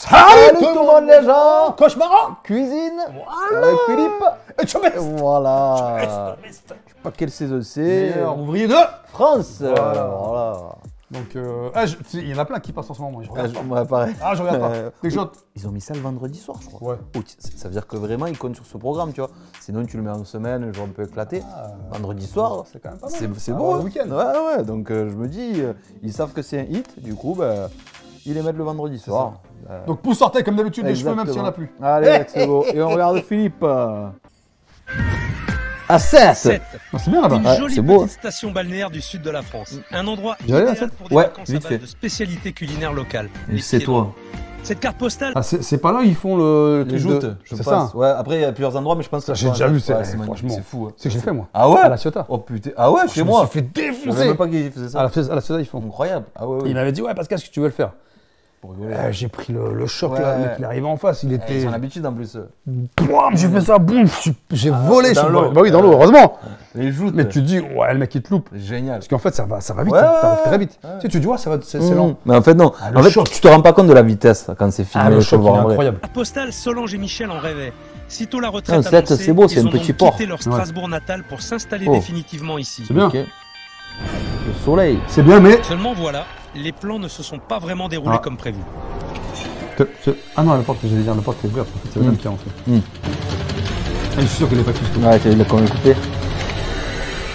Salut tout le monde les gens. Cauchemar Cuisine voilà. avec Philippe. Et tu restes. Voilà. Je sais pas quelle saison c'est. Meilleur ouvrier de France. Voilà. Donc, il y en a plein qui passent en ce moment. Moi, je regarde pas. Ouais, pareil. Ah, je regarde pas. Dès que je- Ils ont mis ça le vendredi soir, je crois. Ouais. Oh, ça veut dire que vraiment ils comptent sur ce programme, tu vois. Sinon tu le mets en semaine, le jour un peu éclaté. Vendredi soir, c'est quand même pas mal. c'est Ah, bon. le week-end. Ouais. Donc je me dis, ils savent que c'est un hit, du coup, bah, ils les mettent le vendredi soir. Donc, pouce sortez comme d'habitude les cheveux, même s'il n'y en a plus. Allez, c'est beau. Et on regarde Philippe. À 7. Ah, c'est bien là-bas. Une Ouais, jolie c'est beau, petite station balnéaire du sud de la France. Un endroit J'y allais à idéal cette pour des Ouais, vacances à vite base fait. de spécialités culinaires locales. Et Les c'est pieds toi. d'or. Cette carte postale, Ah, c'est pas là où ils font le Les truc joutes, de... je C'est pense. ça. Ouais, après il y a plusieurs endroits, mais je pense que J'ai déjà vu, c'est magnifique, franchement. c'est fou. C'est que j'ai fait moi. Ah ouais À la Ciotat. Oh putain. Ah ouais, chez Je me moi. suis fait Je savais défoncer. même pas qu'ils faisaient ça. À la Ciotat, ils font. Incroyable. Ah ouais, Il m'avait dit, ouais, Pascal, est-ce que tu veux le faire? Pour rigoler. J'ai pris le choc Ouais. là, le mec, il est arrivé en face, il Ils était. ont l'habitude en plus. Boum, j'ai fait ça, boum, j'ai volé. dans je suis- l'eau. Bah oui, dans l'eau, heureusement. Les joutes. Mais tu te dis, ouais, le mec il te loupe. Génial. Parce qu'en fait, ça va vite, Ouais, hein, t'arrives ouais, très vite. ouais. Tu sais, tu dis, ouais, c'est lent. Mais en fait, non. Ah, le En fait, choc. tu te rends pas compte de la vitesse quand c'est filmé. Ah, le faut choc, il voir est en vrai. incroyable. carte postale, Solange et Michel en rêvaient. Sitôt la retraite Non, Sète, annoncée, c'est beau, c'est ils un ont petit donc port. quitté leur Strasbourg natal pour s'installer Oh. définitivement ici. C'est bien. Ok. Le soleil. C'est bien, mais. Seulement voilà, les plans ne se sont pas vraiment déroulés Ah. comme prévu. Ah non, la porte, j'allais dire, la porte est ouverte. En fait, c'est le même qui est rentré. Ah, je suis sûr qu'il n'est pas tout. Ouais, il l'a quand même coupé.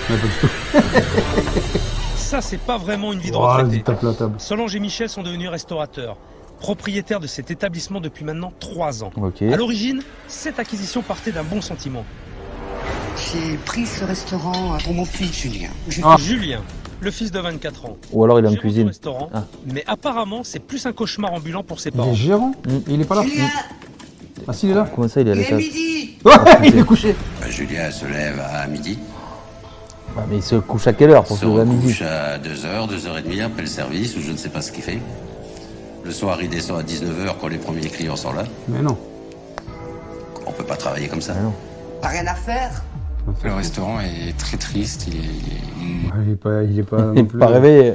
Il n'est pas du tout. Ça, c'est pas vraiment une vie de Oh, retraité. vas-y, tape la table. Solange et Michel sont devenus restaurateurs, propriétaires de cet établissement depuis maintenant 3 ans. Ok. À l'origine, cette acquisition partait d'un bon sentiment. J'ai pris ce restaurant pour mon fils Julien. Julien, le fils de 24 ans. Ou alors il est en gérant du cuisine. restaurant, Ah. mais apparemment, c'est plus un cauchemar ambulant pour ses Il parents. est gérant. Il est pas là. Julien, Ah si, il est là. Comment ça, il est à il est l'étage? midi. Ouais, il est couché. Julien se lève à midi, Ah, mais il se couche à quelle heure pour se se lever à midi? recouche à 2h, 2h30 après le service, ou je ne sais pas ce qu'il fait. Le soir, il descend à 19h quand les premiers clients sont là. Mais non. On peut pas travailler comme ça. Ah non. T'as rien à faire? Le restaurant est très triste, il Il est pas non Il est plus. pas réveillé.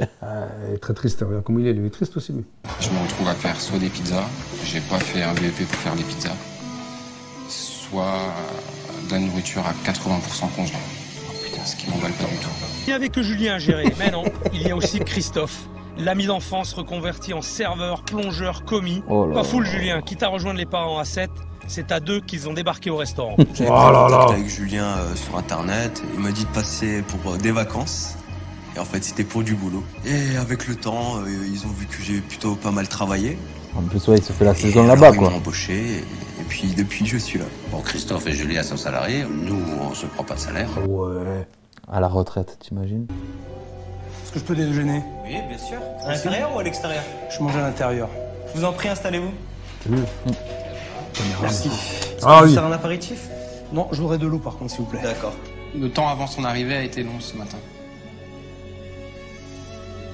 Il est très triste. Regarde comment il est. Il est triste aussi, lui. je me retrouve à faire soit des pizzas, j'ai pas fait un BEP pour faire des pizzas, soit de la nourriture à 80% congelée. Oh putain, ce qui m'emballe pas du tout. Il n'y avait que Julien à gérer, mais non, il y a aussi Christophe, l'ami d'enfance reconverti en serveur, plongeur, commis. Oh là Pas là. full Julien, quitte à rejoindre les parents à 7, c'est à 2 qu'ils ont débarqué au restaurant. J'avais Oh pris là contact là. avec Julien sur internet, il m'a dit de passer pour des vacances. Et en fait c'était pour du boulot. Et avec le temps, ils ont vu que j'ai plutôt pas mal travaillé. En plus, ouais, il se fait la Et saison alors, là-bas, ils quoi. m'ont embauché et puis depuis je suis là. Bon, Christophe et Julien sont salariés, nous, on se prend pas de salaire. Ouais. À la retraite, t'imagines? Est-ce que je peux déjeuner? Oui, bien sûr. À l'intérieur ou à l'extérieur? Je mange à l'intérieur. Je vous en prie, installez-vous. C'est mieux. Merci. Ah Vous oui. faire un apéritif? Non, je voudrais de l'eau par contre, s'il vous plaît. D'accord. Le temps avant son arrivée a été long ce matin.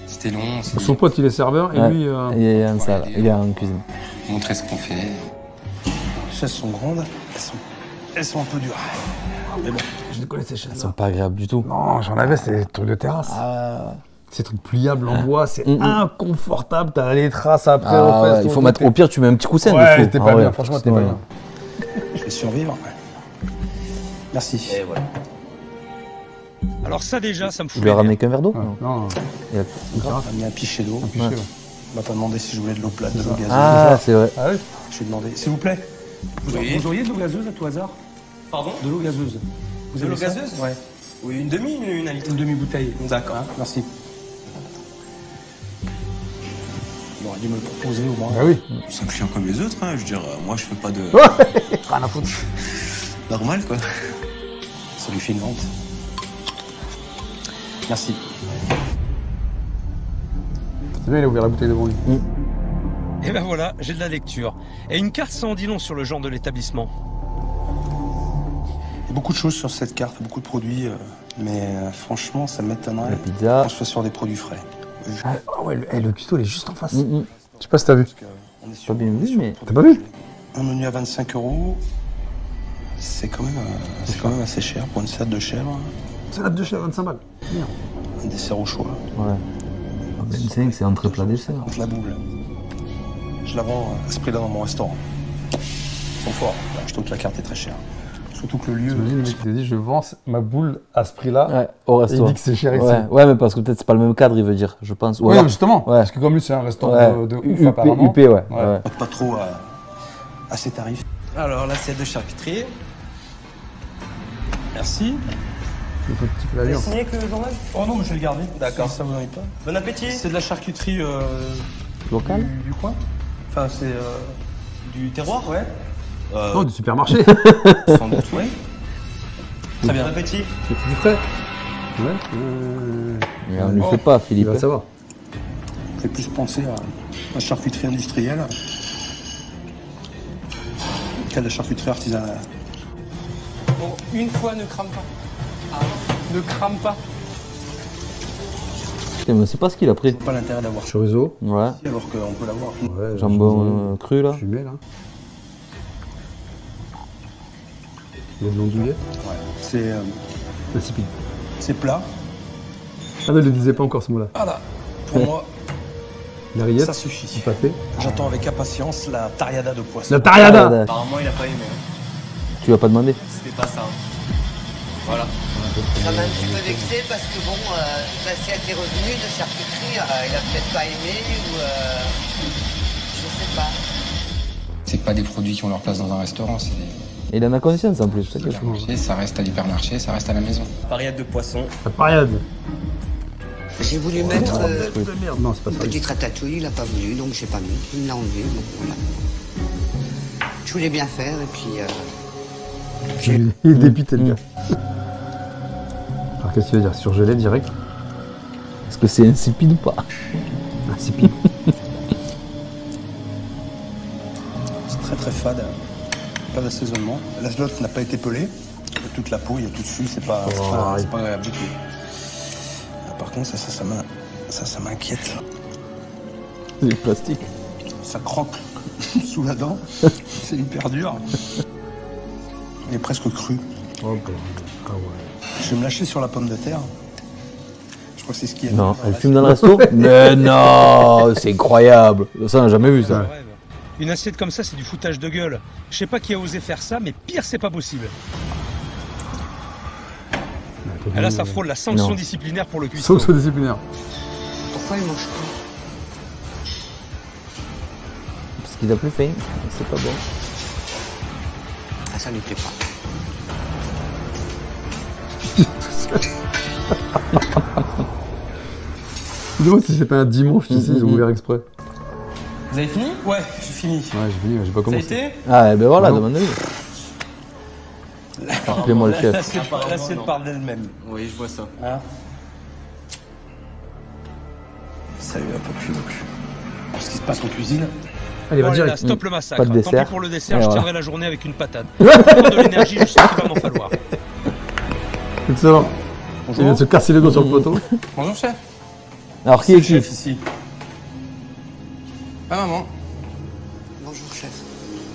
C'était long, c'est Son pote, il est serveur et Ouais. lui. Il est en salle, il est en cuisine. montrer ce qu'on fait. Les chaises sont grandes, elles sont un peu dures. Mais bon. Je les connais ces Elles chaises. sont pas agréables du tout. Non, j'en avais, c'est des trucs de terrasse. Ces trucs pliables en bois, c'est inconfortable. T'as les traces après Ah, aux fesses. ouais, il faut mettre, au pire, tu mets un petit coussin Ouais, dessous. t'es Ah pas ouais, bien, franchement, t'es sinon, pas bien. Je vais survivre. Merci. Et voilà. Alors ça déjà, ça me Vous fout lui les ramenez nerfs. qu'un verre d'eau? Ouais, Non. non, Il a- Il m'a mis un pichet d'eau. piché, ouais. Il m'a pas demandé si je voulais de l'eau plate, de l'eau gazeuse. Ah, c'est vrai. Ah oui. Je lui ai demandé, s'il vous plaît, vous auriez de l'eau gazeuse à tout hasard? Pardon? De l'eau gazeuse. Vous De l'eau avez ça? gazeuse? Ouais. Oui, une demi, une à litre. Une demi-bouteille. D'accord. Hein, merci. Il aurait dû me le proposer au moins. Bah oui. C'est un client comme les autres, hein. Je veux dire, moi je fais pas de. Rien à foutre. Normal quoi. Ça lui fait une vente. Merci. C'est bien, il a ouvert la bouteille devant lui. Et ben voilà, j'ai de la lecture. Et une carte sans dit long sur le genre de l'établissement. Il y a beaucoup de choses sur cette carte, beaucoup de produits, mais franchement, ça m'étonnerait La pizza. qu'on soit sur des produits frais. Ah ouais, le cuistot, il est juste en face. Mm. Je sais pas si t'as vu. On est sur, Pas bien on est vu, sur mais- des produits T'as pas vu? gelés. Un menu à 25 €, c'est quand même assez cher pour une salade de chèvre, Salade de chèvre, 25 balles. Merde. un dessert au choix, Ouais. 25, c'est entrée plat dessert. contre la boule. Je la vends à ce prix-là dans mon restaurant. Ils sont forts. Je trouve que la carte est très chère. Surtout que le lieu... T'imagines le mec qui te dit je vends ma boule à ce prix-là. Ouais, au Et resto. il dit que c'est cher ici. Ouais, mais parce que peut-être c'est pas le même cadre, il veut dire, je pense. Ou Oui, alors- justement. Ouais. Parce que comme lui, c'est un restaurant de ouf, apparemment. UP, ouais. Ouais. Pas trop à ces tarifs. Alors, l'assiette de charcuterie. Merci. Le petit Vous plat avez viande. signé avec le journal? Oh non, mais je vais le garder. D'accord. Ça vous ennuie pas. Bon appétit. C'est de la charcuterie Local. du coin. Enfin, c'est Du terroir? ouais. Non, du supermarché. Sans doute, oui. Très bien. Bon appétit. C'est du frais. Ouais. Mais on ne lui fait pas, Il Philippe. va savoir. Ça fait plus penser à la charcuterie industrielle qu'à la charcuterie artisanale. Bon, une fois, ne crame pas. Ne crame pas. Putain, mais c'est pas ce qu'il a pris. Pas l'intérêt d'avoir ça Chorizo. Ouais. alors qu'on peut l'avoir. Ouais, Jambon cru, là. fumé, là. Il y a de l'ondouillet. C'est Insipide. c'est plat. Ah non, il ne le disait pas encore ce mot-là. Voilà. Pour moi, La rillette, ça c'est suffit. pas fait. J'attends avec impatience la tariada de poisson. La tariada. Apparemment, il a pas aimé. Tu l'as pas demandé. C'était pas ça. Voilà. Ça m'a un petit peu vexé parce que bon, l'assiette est revenue de charcuterie, il a peut-être pas aimé ou je sais pas. C'est pas des produits qui ont leur place dans un restaurant, c'est Et il en a conscience en plus. C'est ça que je trouve. des ça reste à l'hypermarché, ça reste à la maison. Pariette de poisson. La pariade. J'ai voulu mettre Non, c'est pas ça. petit ratatouille, il a pas voulu, donc j'ai pas mis. Il me l'a enlevé, donc voilà. Je voulais bien faire et puis Il est dépité, le gars. Alors, qu'est-ce que tu veux dire? Surgelé direct? Est-ce que c'est insipide ou pas? Insipide. C'est très très fade. Pas d'assaisonnement. La slotte n'a pas été pelée. Il y a toute la peau, il y a tout dessus, c'est pas agréable du tout. Par contre, ça m'inquiète. Là. C'est du plastique. Ça croque sous la dent. C'est hyper dur. Il est presque cru. Oh, bah. Ah ouais. Je vais me lâcher sur la pomme de terre. Je crois que c'est ce qui est. Non, elle fume dans le resto? Mais non, c'est incroyable. Ça, on n'a jamais vu ça. Rêve. Une assiette comme ça, c'est du foutage de gueule. Je sais pas qui a osé faire ça, mais pire, c'est pas possible. Et là, ça frôle la sanction Non. disciplinaire pour le cuistot. Sauce disciplinaire. pourquoi il mange pas? Parce qu'il a plus faim. C'est pas bon. Ah, ça lui plaît pas. Dis-moi si c'est pas un dimanche, tu sais, ils ont ouvert exprès. Vous avez fini? Ouais, j'ai fini. Ouais, j'ai fini, j'ai pas Ça a commencé. été? Ah, ben voilà, Non. demande-lui. Appelez-moi le chef. L'assiette parle d'elle-même. Oui, je vois ça. Hein ça lui a pas plu non plus. Ce qui se passe en cuisine, Allez, Bon, va allez, là, direct. stop le massacre. Pas de Tant dessert. pis pour le dessert, Et je voilà. tiendrai la journée avec une patate. Pour de l'énergie, je sais qu'il va m'en falloir. Excellent. Il vient de se casser les doigts sur le poteau. Bonjour chef. Alors, qui c'est est le qui? chef ici. Ah maman. Bonjour, chef.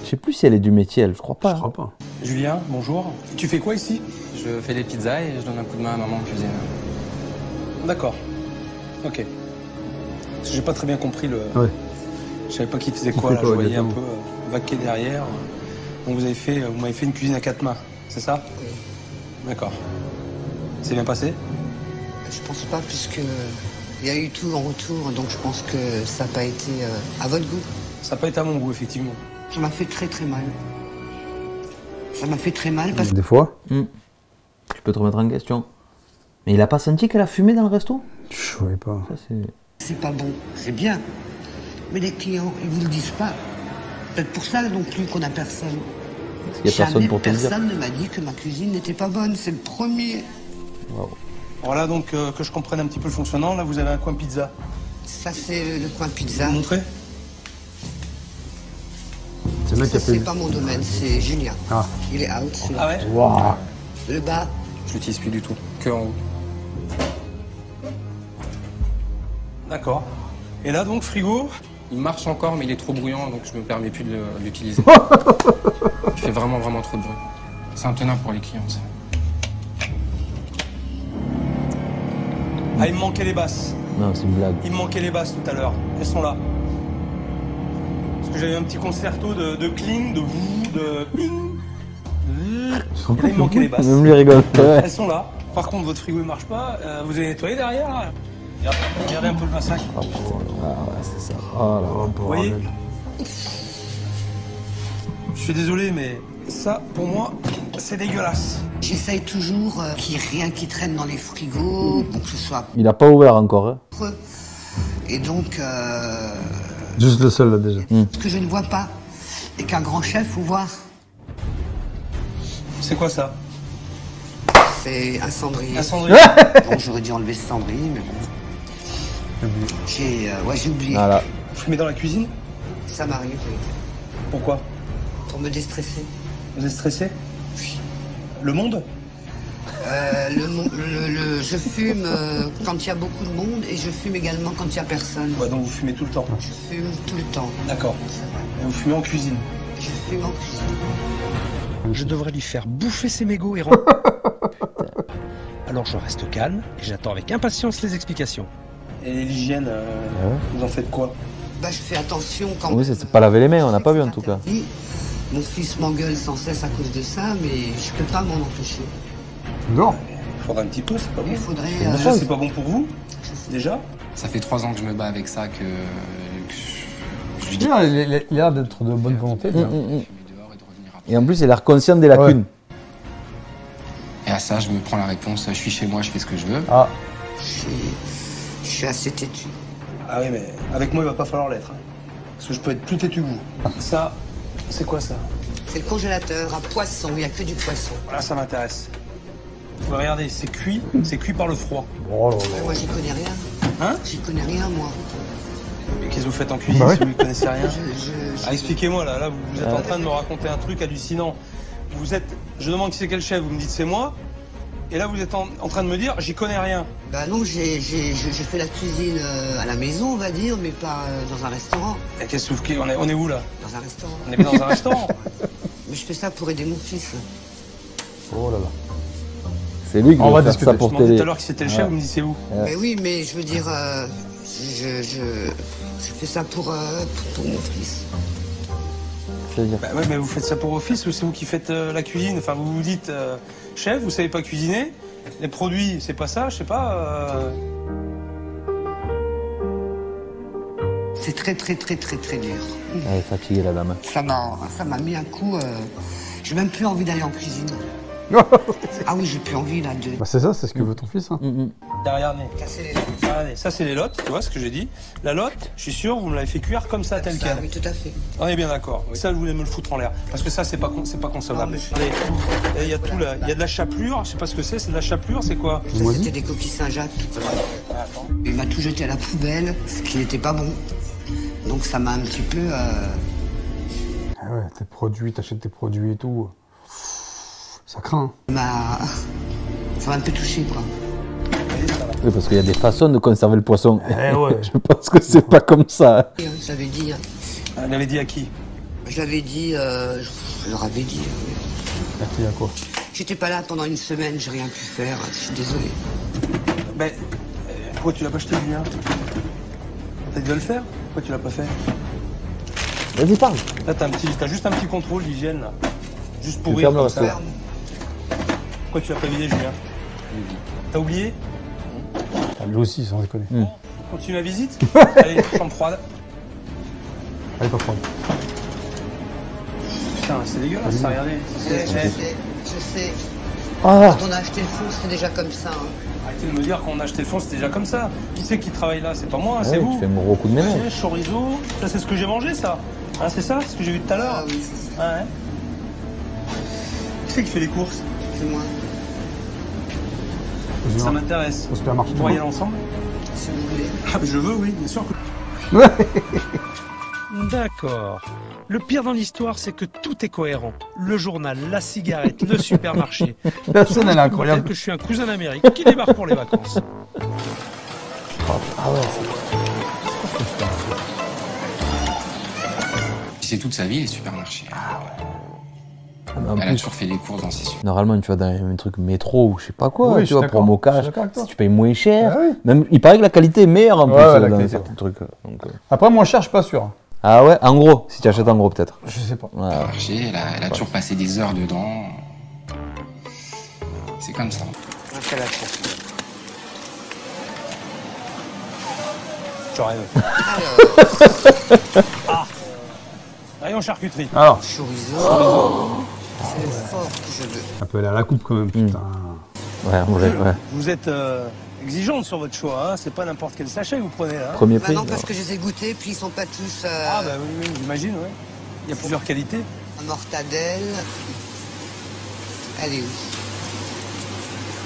Je sais plus si elle est du métier, elle, je crois pas. Je crois pas. Julien, bonjour. Tu fais quoi ici? Je fais des pizzas et je donne un coup de main à maman en cuisine. D'accord. Ok. Parce que j'ai pas très bien compris le. Ouais. Je savais pas qui faisait Qui quoi fait là. quoi, Je voyais un peu exactement. vaquer derrière. Donc vous m'avez fait une cuisine à 4 mains, c'est ça? D'accord. C'est bien passé? Je pense pas, puisque il y a eu tout en retour, donc je pense que ça n'a pas été à votre goût. Ça n'a pas été à mon goût, effectivement. Ça m'a fait très très mal. Ça m'a fait très mal parce que Des fois, Je peux te remettre en question. Mais il a pas senti qu'elle a fumé dans le resto? je savais pas. Ça, c'est... c'est pas bon, c'est bien. Mais les clients, ils vous le disent pas. Peut-être pour ça non plus qu'on a personne. Parce qu'il y a personne Jamais pour te le dire. personne ne m'a dit que ma cuisine n'était pas bonne. C'est le premier. Voilà, donc que je comprenne un petit peu le fonctionnement, là vous avez un coin pizza. Ça, c'est le coin pizza. Vous montrer? C'est le mec qui Ça, a fait. c'est pas mon domaine, c'est Julien. Ah. Il est out. c'est Ah ouais? Waouh. Le bas, Je l'utilise plus du tout, que en haut. D'accord. Et là donc, frigo? Il marche encore mais il est trop bruyant donc je me permets plus de l'utiliser. Il fait vraiment trop de bruit. C'est intenable pour les clients ça. Ah, il me manquait les basses. Non, c'est une blague. Il me manquait les basses tout à l'heure. Elles sont là. J'avais un petit concerto de cling, de vous, de ping. Et là, il me manquait les basses. Même lui rigole. Elles sont là. Par contre, votre frigo ne marche pas. Vous avez nettoyé derrière. Regardez un peu le massacre. Ah ouais, c'est ça. Vous voyez? Je suis désolé, mais ça, pour moi, c'est dégueulasse. J'essaye toujours qu'il n'y ait rien qui traîne dans les frigos, pour que ce soit Il a pas ouvert encore. Hein. preux. Et donc, Juste le seul là déjà. ce que je ne vois pas, et qu'un grand chef faut voir, C'est quoi ça? c'est un cendrier. Un cendrier. Bon, j'aurais dû enlever ce cendrier, mais bon. J'ai oublié. Voilà. Vous fumez dans la cuisine? Ça m'arrive, oui. Pourquoi? Pour me déstresser. Vous êtes stressé? Le monde? Je fume quand il y a beaucoup de monde et je fume également quand il n'y a personne. Ouais, donc vous fumez tout le temps. Je fume tout le temps. D'accord. Et vous fumez en cuisine? Je fume en cuisine. Je devrais lui faire bouffer ses mégots et rentrer. Alors je reste calme et j'attends avec impatience les explications. Et l'hygiène, vous en faites quoi? Bah, je fais attention quand... Oui, c'est pas laver les mains, on n'a pas vu en tout cas. Mon fils m'engueule sans cesse à cause de ça, mais je peux pas m'en empêcher. Non. Il faudrait un petit peu, c'est pas bon. Il faudrait... Déjà, c'est pas bon pour vous? Déjà? Ça fait 3 ans que je me bats avec ça, que je lui dis Il a l'air d'être de bonne volonté. bien. de fumer dehors et de revenir après. Et en plus, il a l'air conscient des lacunes. Et à ça, je me prends la réponse, je suis chez moi, je fais ce que je veux. Ah, Je suis assez têtu. Ah oui, mais avec moi, il va pas falloir l'être. Hein. Parce que je peux être plus têtu que vous. Ça, c'est quoi ça? C'est le congélateur à poisson, il n'y a que du poisson. Voilà, ça m'intéresse. Regardez, c'est cuit par le froid. oh là là. Moi, j'y connais rien. Hein? J'y connais rien, moi. Mais qu'est-ce que vous faites en cuisine Bah oui. si vous ne connaissez rien? Je- Ah, expliquez-moi, là, vous êtes en train de me raconter un truc hallucinant. Je demande qui c'est quel chef, vous me dites c'est moi. Et là, vous êtes en train de me dire, j'y connais rien. Bah non, j'ai fait la cuisine à la maison, on va dire, mais pas dans un restaurant. Et qu'est-ce que vous... On est où, là? Dans un restaurant. On est bien dans un restaurant? Mais je fais ça pour aider mon fils. Oh là là. C'est lui qui On va va faire discuter. ça pour Je demandais télé. tout à l'heure qui c'était le chef, vous me dites c'est où? Mais oui, mais je veux dire, je fais ça pour mon fils. C'est-à-dire. Bah ouais, mais vous faites ça pour office ou c'est vous qui faites la cuisine? Enfin, vous vous dites chef, vous savez pas cuisiner. Les produits, c'est pas ça, je sais pas. C'est très dur. Elle est fatiguée la dame. Ça m'a mis un coup. J'ai même plus envie d'aller en cuisine. Ah oui, j'ai plus envie là de Bah c'est ça, c'est ce que veut ton fils. Hein. Regardez. casser les lottes. Regardez, ça c'est les lottes, tu vois ce que j'ai dit? La lotte, je suis sûr, vous me l'avez fait cuire comme ça, tel Ça, quel. oui, tout à fait. On est bien d'accord. Ça, je voulais me le foutre en l'air. Parce que ça, c'est pas consommable. Non, mais- Regardez, il y a tout là. Il y a de la chapelure, je sais pas ce que c'est de la chapelure, c'est quoi? Ça, c'était des coquilles Saint-Jacques. Attends. Il m'a tout jeté à la poubelle, ce qui n'était pas bon. Donc ça m'a un petit peu... Ah ouais, tes produits, t'achètes tes produits et tout. Ça craint. Ça m'a un peu touché, quoi. Oui, parce qu'il y a des façons de conserver le poisson. Eh ouais. Je pense que c'est pas comme ça. Je l'avais dit. Elle avait dit à qui? Je l'avais dit... je leur avais dit. Là, il y a quoi? J'étais pas là pendant une semaine, j'ai rien pu faire. Je suis désolé. Ben, pourquoi tu l'as pas acheté, Julien? T'as dû le faire? Pourquoi tu l'as pas fait? Vas-y, parle. Là, t'as juste un petit contrôle d'hygiène, là. Juste pour Tu rire fermes le comme ça. restaurant. Pourquoi tu l'as pas vidé, Julien? T'as oublié? Ah, lui aussi, sans déconner. Continue la visite? Allez, chambre froide. Allez, pas prendre. Putain, c'est dégueulasse, ça, regardez. Je sais. Ah, Quand on a acheté le fond, c'était déjà comme ça. Hein. Arrêtez de me dire qu'on a acheté le fond, c'était déjà comme ça. Qui c'est qui travaille là? C'est pas moi, c'est ouais, vous. tu fais un gros coup de ménage. Ouais, chorizo, ça c'est ce que j'ai mangé, ça. Hein, c'est ça, ce que j'ai vu tout à l'heure. Ah oui, c'est ça. Ah, ouais. Qui c'est qui fait les courses? C'est moi. Ça m'intéresse. Au supermarché. On pourrait y aller ensemble? Si vous voulez. Ah, mais je veux, oui, bien sûr que. D'accord. Le pire dans l'histoire, c'est que tout est cohérent. Le journal, la cigarette, le supermarché. La scène, elle est Peut-être incroyable. que je suis un cousin d'Amérique qui débarque pour les vacances. C'est toute sa vie, les supermarchés. En Elle a plus, toujours fait les courses dans ses super. normalement, tu vas dans un truc métro ou je sais pas quoi, Oui, je tu suis vois, d'accord, promo je suis cash, d'accord avec toi. si tu payes moins cher. Ah oui. Même, il paraît que la qualité est meilleure en Ouais, plus ouais, la dans qualité, certains trucs. Donc, Après, moins cher, je suis pas sûr. Ah ouais, en gros, si tu achètes en gros peut-être. Je sais pas. Ouais. Marché, elle a toujours passé des heures dedans. C'est comme ça. Installation. Je rêve. Ah. Rayon charcuterie. Alors, Chorizo. C'est le fort que je veux. ça peut aller à la coupe quand même, putain. Ouais, en vrai, ouais. Vous êtes exigeante sur votre choix, hein. C'est pas n'importe quel sachet que vous prenez là. Premier Bah prix. non, parce que je les ai goûtés, puis ils sont pas tous Ah bah oui, j'imagine, ouais. Il y a plusieurs qualités. en mortadelle. Elle est où?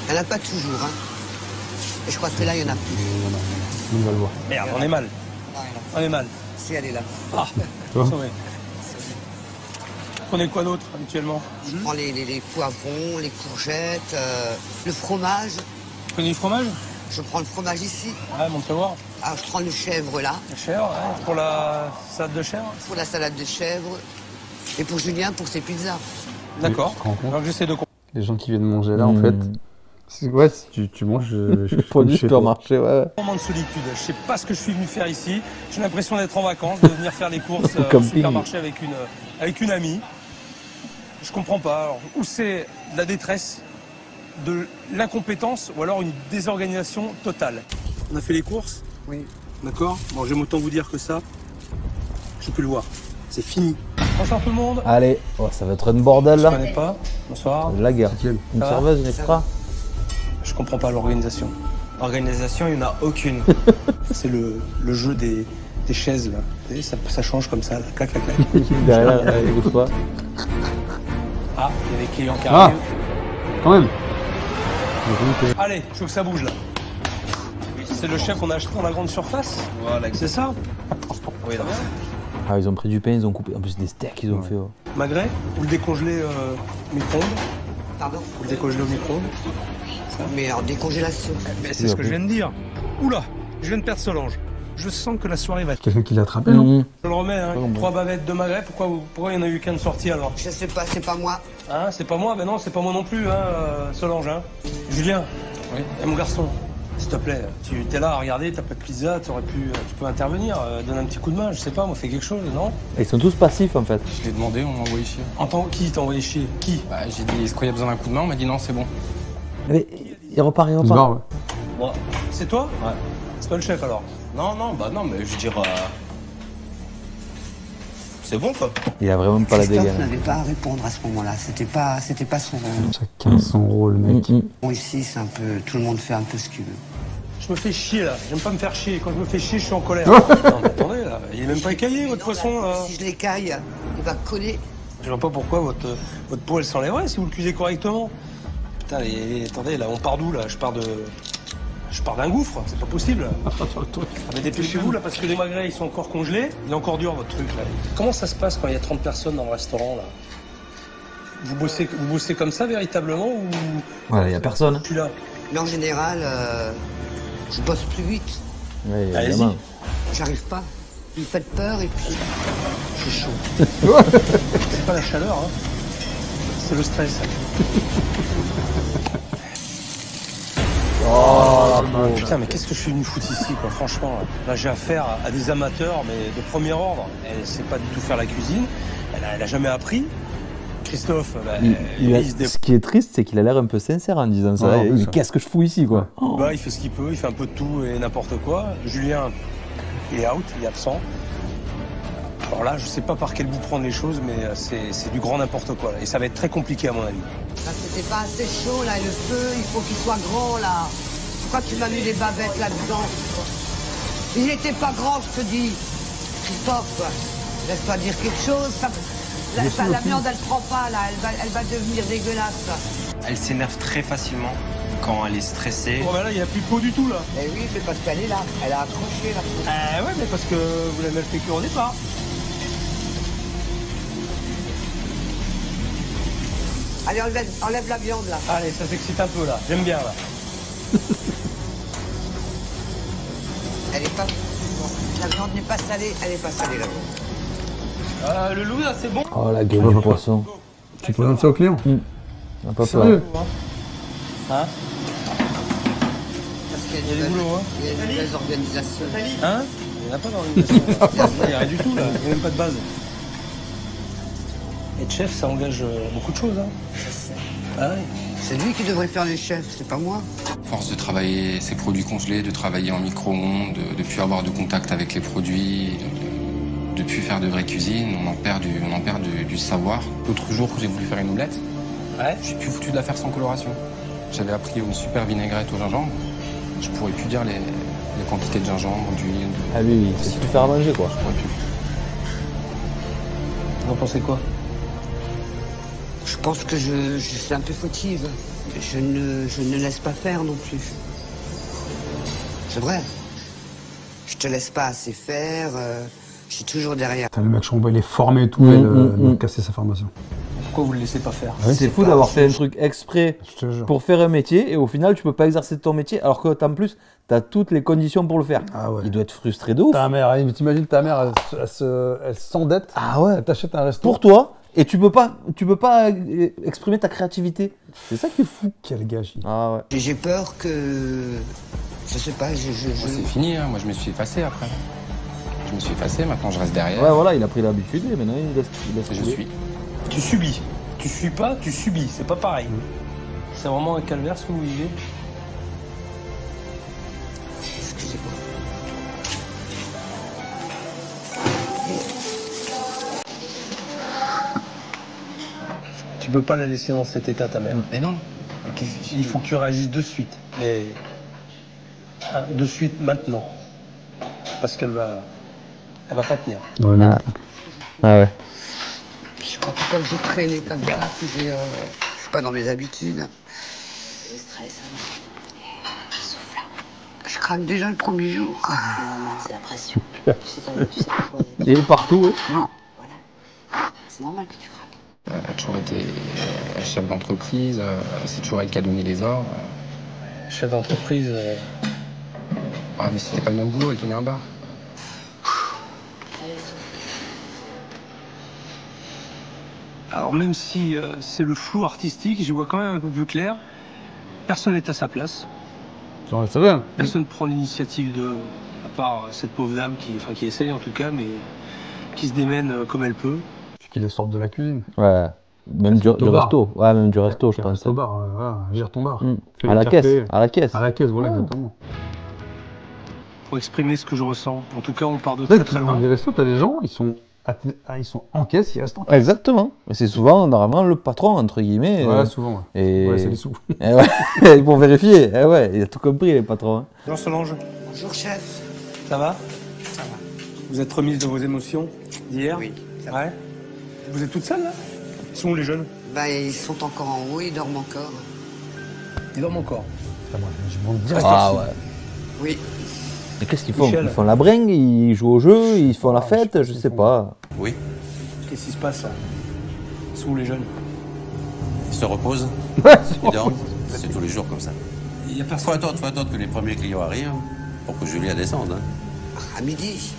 Elle n'a pas toujours, hein. Et je crois que là, il y en a plus. On va le voir. Merde, on est mal. Non, il y en a On est mal. pas. Si, elle est là. Ah, Toi sauvé. Prenez quoi d'autre habituellement? Je prends les poivrons, les courgettes, le fromage. Vous prenez du fromage? Je prends le fromage ici. Ouais, montre voir. Alors, je prends le chèvre là, La chèvre, ouais. Pour la salade de chèvre. pour la salade de chèvre. Et pour Julien, pour ses pizzas. D'accord. Tu te rends compte Donc j'essaie de comprendre. Les gens qui viennent manger là, en fait. Ouais, si tu manges. Produit supermarché, ouais. Moment de solitude. Je sais pas ce que je suis venu faire ici. J'ai l'impression d'être en vacances, de venir faire les courses au camping. supermarché avec une amie. Je comprends pas. Alors, où c'est de la détresse, de l'incompétence ou alors une désorganisation totale. On a fait les courses. Oui. D'accord. Bon, j'aime autant vous dire que ça. Je peux plus le voir. C'est fini. Bonsoir tout le monde. Allez, oh, ça va être un bordel Je là. connais pas. Bonsoir. La guerre. Nickel. Une Ça va serveuse, une extra. Je comprends pas l'organisation. Organisation, il n'y en a aucune. C'est le jeu des chaises là. Vous savez, ça change comme ça. Là. Clac, clac, clac. Derrière, elle écoute pas. Ah, il y a des clients qui Ah arrivent. Quand même. Allez, je veux que ça bouge là. C'est le chef qu'on a acheté dans la grande surface. Voilà, C'est ça? oui, là. Ah, ils ont pris du pain, ils ont coupé. En plus, des steaks, ils ont fait. Oh. Magret, vous le décongelez au micro-ondes. Pardon? Vous le décongelez au micro-ondes. Mais en décongélation. Mais c'est ce que je viens de dire. Oula, je viens de perdre Solange. Je sens que la soirée va être... Quelqu'un qui l'a attrapé, non Mmh. Je le remets, hein. 3 bavettes de magret. Pourquoi il n'y en a eu qu'un de sorti alors? Je sais pas, c'est pas moi. Hein, c'est pas moi? Ben non, c'est pas moi non plus, hein, Solange. Hein. Julien, Oui. Mon garçon, s'il te plaît, tu t'es là à regarder, t'as pas de pizza, tu peux intervenir, donne un petit coup de main, je sais pas, moi fais quelque chose, non? Ils sont tous passifs en fait. Je l'ai demandé, on m'a envoyé chier. Qui t'a envoyé chier? Qui? Bah, j'ai dit, est-ce qu'il y a besoin d'un coup de main? On m'a dit non, c'est bon. Mais il repart, il Il se barre, repart. ouais. Moi. C'est toi? Ouais. C'est toi le chef alors? Non, mais je veux dire. C'est bon quoi. Il a vraiment pas la Christophe dégaine. n'avait pas à répondre à ce moment-là. C'était pas son rôle. Chacun son rôle, mec. Bon, ici, c'est un peu. Tout le monde fait un peu ce qu'il veut. Je me fais chier là, j'aime pas me faire chier. Quand je me fais chier, je suis en colère. Non, mais attendez là, il est même pas écaillé votre poisson là. Si je l'écaille, il va coller. Je vois pas pourquoi votre peau elle s'enlèverait si vous le cuisez correctement. Putain, attendez là, on part d'où là? Je pars d'un gouffre, c'est pas possible. Mais dépêchez-vous là parce que les magrets ils sont encore congelés. Il est encore dur votre truc là. Comment ça se passe quand il y a 30 personnes dans le restaurant là? Vous bossez comme ça véritablement ou Voilà, il y a personne. je suis là? Mais en général, je bosse plus vite. Ouais, Allez-y. évidemment. J'arrive pas. Vous me faites peur et puis. Je suis chaud. C'est pas la chaleur, hein. C'est le stress. Putain, mais qu'est-ce que je suis venu foutre ici, quoi, franchement. Là, j'ai affaire à des amateurs, mais de premier ordre. Elle sait pas du tout faire la cuisine. Elle a jamais appris. Christophe, bah, il se débrouille. Ce qui est triste, c'est qu'il a l'air un peu sincère en disant ça. Ouais, en plus, Mais ça. qu'est-ce que je fous ici, quoi? Bah, il fait ce qu'il peut, il fait un peu de tout et n'importe quoi. Julien, il est out, il est absent. Alors là, je sais pas par quel bout prendre les choses, mais c'est du grand n'importe quoi. Là. Et ça va être très compliqué à mon avis. Là, c'était pas assez chaud, là, et le feu, il faut qu'il soit grand, là. Pourquoi tu m'as mis les bavettes là-dedans? Il n'était pas grand, je te dis. Christophe, laisse pas dire quelque chose. La viande, elle prend pas, là. Elle va devenir dégueulasse. Elle s'énerve très facilement quand elle est stressée. Bon, bah là, il n'y a plus de peau du tout, là. Eh oui, c'est parce qu'elle est là. Elle a accroché, là. Ouais, mais parce que vous l'avez mal fait cuire au départ. Allez, enlève la viande, là. Allez, ça s'excite un peu, là. J'aime bien, là. Elle est pas... La viande n'est pas salée. Elle est pas salée, la viande. Le loup, là, c'est bon? Oh, la gueule du poisson. Tu présentes ça au client On a pas Sérieux peur. Hein? Parce qu'il y a Il y a du boulot, hein? Il y a une nouvelle organisation. Hein? n'y en a pas d'organisation. Il n'y a rien du tout là, il n'y a même pas de base. Être chef, ça engage beaucoup de choses. Hein. Ah ouais. C'est lui qui devrait faire les chefs, c'est pas moi. Force de travailler ces produits congelés, de travailler en micro-ondes, de ne plus avoir de contact avec les produits, de ne plus faire de vraie cuisine, on en perd du savoir. L'autre jour, j'ai voulu faire une omelette, j'ai plus foutu de la faire sans coloration. J'avais appris une super vinaigrette au gingembre, je pourrais plus dire les quantités de gingembre, d'huile. Ah oui, c'est plus faire à manger quoi. Je pourrais plus. Vous en pensez quoi? Je pense que je suis un peu fautive. Je ne laisse pas faire non plus. C'est vrai. Je te laisse pas assez faire. Je suis toujours derrière. Le mec Chambois, il est formé et tout, et il a cassé sa formation. Pourquoi vous le laissez pas faire? C'est fou d'avoir fait un truc exprès pour faire un métier et au final tu peux pas exercer ton métier alors que en plus tu as toutes les conditions pour le faire. Ah ouais. Il doit être frustré de ouf. Ta mère, t'imagines ta mère, elle s'endette, elle t'achète un resto. Pour toi et tu peux pas exprimer ta créativité. C'est ça qui est fou. Quel gâchis. Ah ouais. J'ai peur que... Je sais pas, C'est fini, hein. Moi je me suis effacé après. Je me suis effacé, maintenant je reste derrière. Ouais voilà, il a pris l'habitude et maintenant il laisse je suis. Tu subis. Tu suis pas, tu subis. C'est pas pareil. C'est vraiment un calvaire ce que vous vivez. Excusez-moi. Tu peux pas la laisser dans cet état, ta mère. Mais non. Il faut que tu réagisses de suite. Et... de suite, maintenant. Parce qu'elle va... Elle va pas tenir. Ouais, ah ouais. Je crois pas que j'ai traîné comme ça. C'est pas dans mes habitudes. Le stress, souffle. Je craque déjà le premier jour. Non, c'est la pression. tu sais pourquoi. Il est partout, oui. Non. Voilà. C'est normal que tu craques. Elle a toujours été chef d'entreprise, c'est toujours elle qui a donné les ordres. Chef d'entreprise... Ah mais c'était pas le même boulot, elle tenait un bar. Alors même si c'est le flou artistique, j'y vois quand même un peu plus clair. Personne n'est à sa place. C'est vrai. Personne ne prend l'initiative à part cette pauvre dame qui essaye en tout cas, mais qui se démène comme elle peut. Qu'il sorte de la cuisine. Ouais. Même du resto. Ouais, même du resto, je pense. Resto bar, voilà, gère ton bar. À la caisse. À la caisse. À la caisse, voilà, exactement. Pour exprimer ce que je ressens. En tout cas, on part de très loin. Dans les restos, t'as des gens, ils sont en caisse, ils restent en caisse. Exactement. Mais c'est souvent, normalement, le patron, entre guillemets. Ouais, souvent. Ouais, et... c'est les sous. Et ouais, pour vérifier. Et ouais, il a tout compris, les patrons. Hein. Bonjour Solange. Bonjour chef. Ça va? Ça va. Vous êtes remise de vos émotions d'hier? Oui. Ça va. Ouais. Vous êtes toute seule là? Ils sont où les jeunes? Bah ils sont encore en haut, ils dorment encore. Ils dorment encore? Putain, moi, je monte direct. Ah ouais. Oui. Mais qu'est-ce qu'ils font? Ils font la bringue, ils jouent au jeu, ils font la fête, je sais pas. Oui. Qu'est-ce qui se passe là? Ils sont où les jeunes? Ils se reposent. Ils dorment. C'est tous les jours comme ça. Il y a personne. Faut attendre que les premiers clients arrivent pour que Julia descende. Hein. À midi.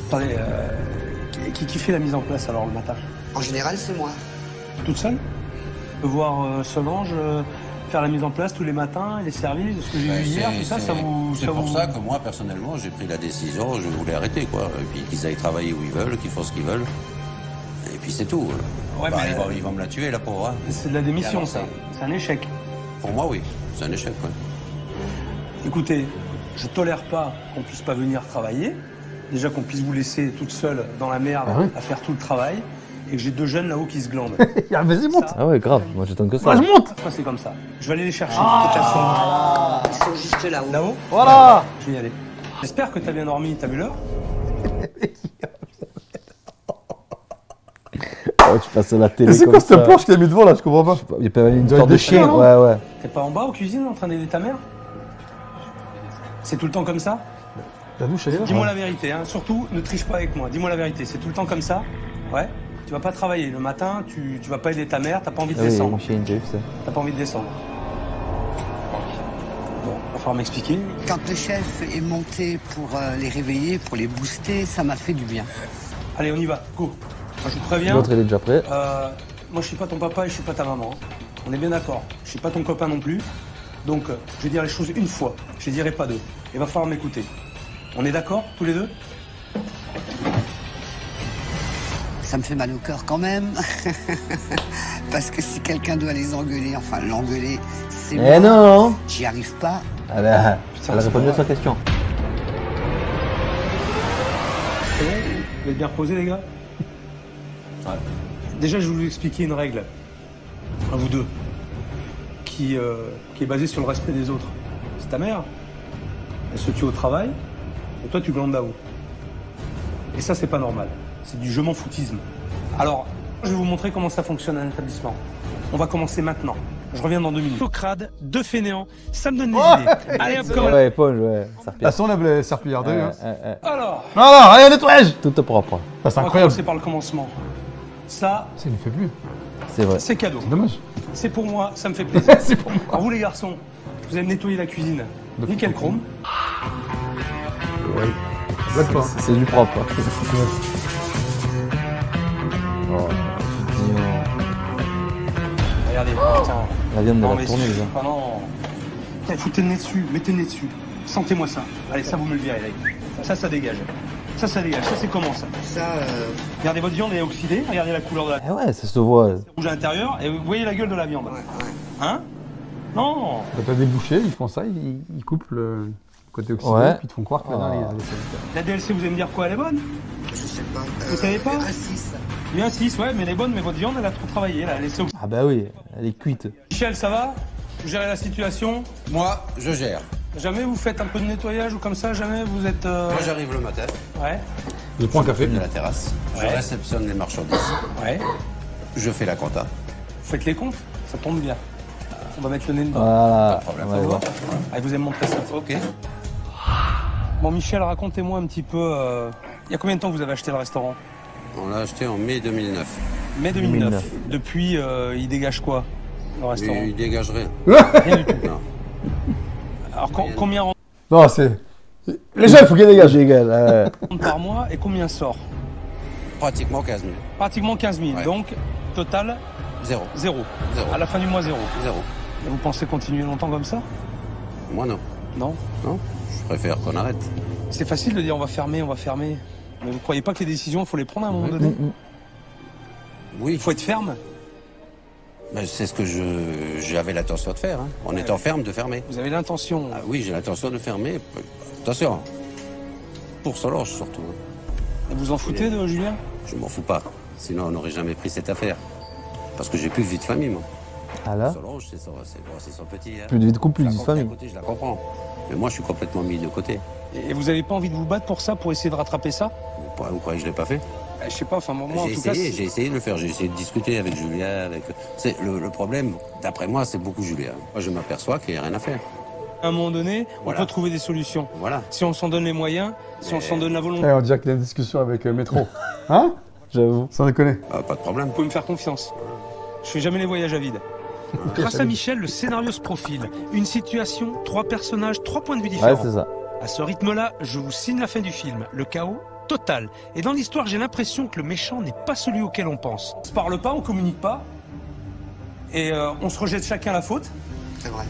Attendez, qui fait la mise en place alors le matin? En général, c'est moi. Toute seule? On peut voir Solange faire la mise en place tous les matins, les services, ce que j'ai vu hier, tout ça, ça vous... C'est pour ça que moi, personnellement, j'ai pris la décision, je voulais arrêter, quoi. Et puis qu'ils aillent travailler où ils veulent, qu'ils fassent ce qu'ils veulent. Et puis c'est tout. Ouais, bah, mais... ils vont me la tuer, la pauvre. Hein. C'est de la démission, ça. C'est un échec. Pour moi, oui. C'est un échec, quoi. Écoutez, je tolère pas qu'on puisse pas venir travailler. Déjà qu'on puisse vous laisser toute seule dans la merde à faire tout le travail. Et que j'ai deux jeunes là-haut qui se glandent. Vas-y, monte. Ah ouais, grave. Moi, j'attends que ça. Moi, je monte. Moi, c'est comme ça. Je vais aller les chercher. De toute façon. Ils sont juste là-haut. Là-haut? Voilà. Je vais y aller. J'espère que t'as bien dormi. T'as vu l'heure? Oh, tu passes à la télé. C'est quoi cette planche qu'il a mis devant là? Je comprends pas. Il peut y avoir une histoire de chien. Ouais, ouais. T'es pas en bas aux cuisines en train d'aider ta mère? C'est tout le temps comme ça? La douche, elle est là. Dis-moi la vérité, hein. Surtout, ne triche pas avec moi. Dis-moi la vérité. C'est tout le temps comme ça? Ouais? Tu vas pas travailler. Le matin, tu vas pas aider ta mère, t'as pas envie de descendre. T'as pas envie de descendre. Bon, va falloir m'expliquer. Quand le chef est monté pour les réveiller, pour les booster, ça m'a fait du bien. Allez, on y va. Go. Moi, je vous préviens. L'autre, il est déjà prêt. Moi, je suis pas ton papa et je suis pas ta maman. Hein. On est bien d'accord. Je suis pas ton copain non plus. Donc, je vais dire les choses une fois. Je les dirai pas deux. Il va falloir m'écouter. On est d'accord, tous les deux? Ça me fait mal au cœur quand même. Parce que si quelqu'un doit les engueuler, enfin l'engueuler, c'est moi. Non. J'y arrive pas. Elle a répondu à sa question. C'est bon? Vous êtes bien reposés, les gars? Ouais. Déjà, je vais vous expliquer une règle, à vous deux, qui est basée sur le respect des autres. C'est ta mère, elle se tue au travail, et toi, tu glandes à vous. Et ça, c'est pas normal. C'est du je m'en foutisme. Alors, je vais vous montrer comment ça fonctionne à un établissement. On va commencer maintenant. Je reviens dans 2 minutes. Crade, 2 fainéants, ça me donne des idées. Allez, hop, comme ouais, éponge, ouais. La son lève les serpillères de Alors. Non, allez, nettoyage. Tout est propre. Ah, c'est On va incroyable. commencer par le commencement. Ça, Ça, il ne fait plus. C'est vrai. c'est cadeau. C'est dommage. C'est pour moi, ça me fait plaisir. C'est pour moi. Alors vous les garçons, vous allez me nettoyer la cuisine. Nickel chrome. Ouais. Blague pas. C'est du propre. Oh, Regardez, putain. la viande de Non, la mais tournée déjà. Ah non. Putain, foutez le nez dessus, mettez le nez dessus. Sentez-moi ça. Allez, ça vous me le virez, là. Ça dégage. Ça dégage. Ça, c'est comment ça? Regardez, votre viande est oxydée. Regardez la couleur de la Eh ouais, ça se voit. rouge à l'intérieur. Et vous voyez la gueule de la viande. Hein? Non. Quand t'as des bouchers, ils font ça, ils coupent le côté oxydé, Ouais. puis ils te font croire que là-dedans, il y a des solutés. La DLC, vous allez me dire quoi? Elle est bonne? Je sais pas. Vous savez pas? Un 6. Il y a un 6, ouais, mais elle est bonne, mais votre viande, elle a trop travaillé. Là, elle est Ah bah oui, elle est cuite. Michel, ça va? Vous gérez la situation? Moi, je gère. Jamais vous faites un peu de nettoyage ou comme ça? Jamais vous êtes... Moi, j'arrive le matin. Ouais. Je prends un café. De la terrasse. Je Ouais. réceptionne les marchandises. Ouais. Je fais la compta. Vous faites les comptes? Ça tombe bien. On va mettre le nez dedans. Voilà. Pas de problème. Ouais, Ça ouais. va? Allez, vous allez me montrer ça. Ok. Bon, Michel, racontez-moi un petit peu... Il y a combien de temps que vous avez acheté le restaurant? On l'a acheté en mai 2009. Mai 2009. Depuis, il dégage quoi, le restaurant? Il dégage rien. Rien du tout. Non. Alors, combien rentre Non, c'est. Les gens, il faut qu'ils dégagent. Égal. par mois et combien sort? Pratiquement 15 000. Pratiquement 15 000. Ouais. Donc, total, Zéro. zéro. Zéro. À la fin du mois, zéro. Zéro. Et vous pensez continuer longtemps comme ça? Moi, non. Non? Non. Je préfère qu'on arrête. C'est facile de dire on va fermer, on va fermer. Mais vous croyez pas que les décisions, il faut les prendre à un moment donné? Oui. Il faut être ferme. Mais c'est ce que j'avais l'intention de faire. Hein. En étant ferme, de fermer. Vous avez l'intention. Ah oui, j'ai l'intention de fermer. Attention. Pour Solange, surtout. Et vous en foutez de Julien? Je m'en fous pas. Sinon, on n'aurait jamais pris cette affaire. Parce que j'ai plus de vie de famille, moi. Ah là? Solange, c'est son petit. Hein. Plus de vie de couple, plus de vie de À famille. côté, je la comprends. Mais moi, je suis complètement mis de côté. Et vous avez pas envie de vous battre pour ça, pour essayer de rattraper ça? Vous croyez que je l'ai pas fait? Je sais pas, enfin moi en J'ai tout cas... essayé de le faire. J'ai essayé de discuter avec Julien. C'est le problème, d'après moi, c'est beaucoup Julien. Moi, je m'aperçois qu'il n'y a rien à faire. À un moment donné, Voilà. on peut trouver des solutions. Voilà. Si on s'en donne les moyens, si on s'en donne la volonté. Eh, on dirait qu'il y a une discussion avec Métro. Hein? J'avoue. Sans déconner. Pas de problème. Vous pouvez me faire confiance. Je fais jamais les voyages à vide. Grâce à Michel, le scénario se profile. Une situation, 3 personnages, 3 points de vue différents. Ouais, c'est ça. À ce rythme-là, je vous signe la fin du film. Le chaos total. Et dans l'histoire, j'ai l'impression que le méchant n'est pas celui auquel on pense. On se parle pas, on communique pas. Et on se rejette chacun la faute. C'est vrai.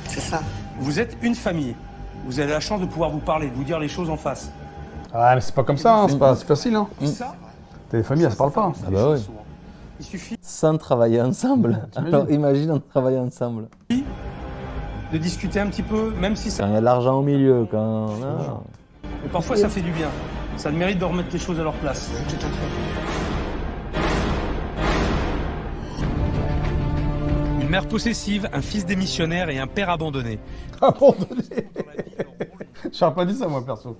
C'est ça. Vous êtes une famille. Vous avez la chance de pouvoir vous parler, de vous dire les choses en face. Ah, mais c'est pas comme ça, hein. C'est facile. Hein. Ça, T'as des familles, elles se parlent pas. Hein. Ah bah oui. il suffit Sans travailler ensemble. Alors imagine on travaille ensemble. de discuter un petit peu, même si ça... Quand il y a de l'argent au milieu, quand... Non. Et parfois, ça fait du bien. Ça a le mérite de remettre les choses à leur place. Tout à fait. Une mère possessive, un fils démissionnaire et un père abandonné. Abandonné. J'aurais pas dit ça, moi, perso.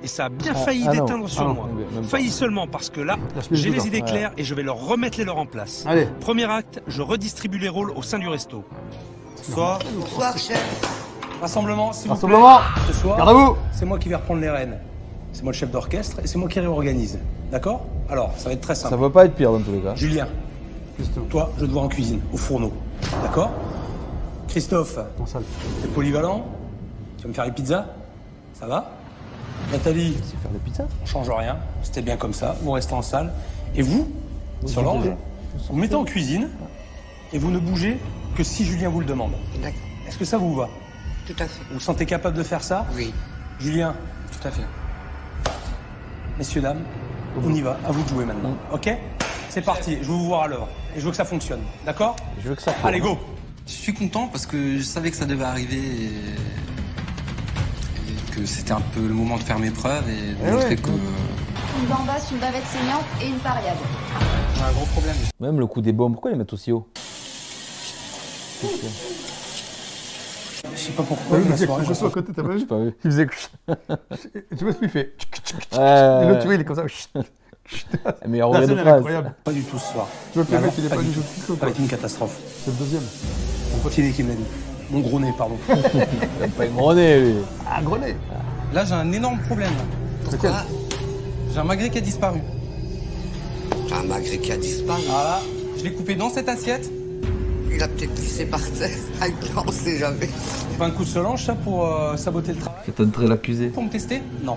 Et ça a bien failli non. déteindre sur Ah non, moi. même pas. Failli seulement parce que là, chemise j'ai dedans. les idées Ouais. claires et je vais leur remettre les leurs en place. Allez. Premier acte, je redistribue les rôles au sein du resto. Soit Bonsoir, chef. rassemblement, s'il vous plaît. Rassemblement. Ce soir, Garde à vous. c'est moi qui vais reprendre les rênes. C'est moi le chef d'orchestre et c'est moi qui réorganise. D'accord? Alors, ça va être très simple. Ça peut pas être pire dans tous les cas. Julien, toi, je vais te voir en cuisine, au fourneau. D'accord? Christophe, En salle. t'es polyvalent? Tu vas me faire les pizzas? Ça va? Nathalie, C'est faire des pizzas. on change rien. C'était bien comme ça. Vous restez en salle. Et vous, Solange, vous mettez en cuisine et vous ne bougez que si Julien vous le demande. D'accord. Est-ce que ça vous va? Tout à fait. Vous vous sentez capable de faire ça? Oui. Julien, tout à fait. Messieurs, dames, On y va, à vous de jouer maintenant. Ok? C'est parti, je veux vous voir à l'œuvre. Et je veux que ça fonctionne. D'accord? Je veux que ça tourne. Allez, go! Je suis content parce que je savais que ça devait arriver et que c'était un peu le moment de faire mes preuves et de montrer que... Une bambasse, une bavette saignante et une pariade. On a un gros problème. Même le coup des bombes, pourquoi ils les mettent aussi haut? Je sais pas pourquoi. Je suis à côté, t'as pas vu? J'ai pas vu. Il faisait. Tu vois ce qu'il fait? Et l'autre, tu vois, il est comme ça. Mais en vrai de phrase. Incroyable. Pas du tout ce soir. Tu vois que le mec, il est pas du tout. Ça va être une catastrophe. C'est le deuxième. Mon pote, il est qui me l'a dit. Mon gros nez, pardon. Il a pas une grenée, lui. Ah, grenade. Là, j'ai un énorme problème. Pourquoi? J'ai un magret qui a disparu. Un magret qui a disparu. Voilà. Je l'ai coupé dans cette assiette. Il a peut-être glissé par terre. On sait jamais. C'est pas un coup de Solange, ça, pour saboter le travail? C'est entrer l'accusé. Pour me tester? Non.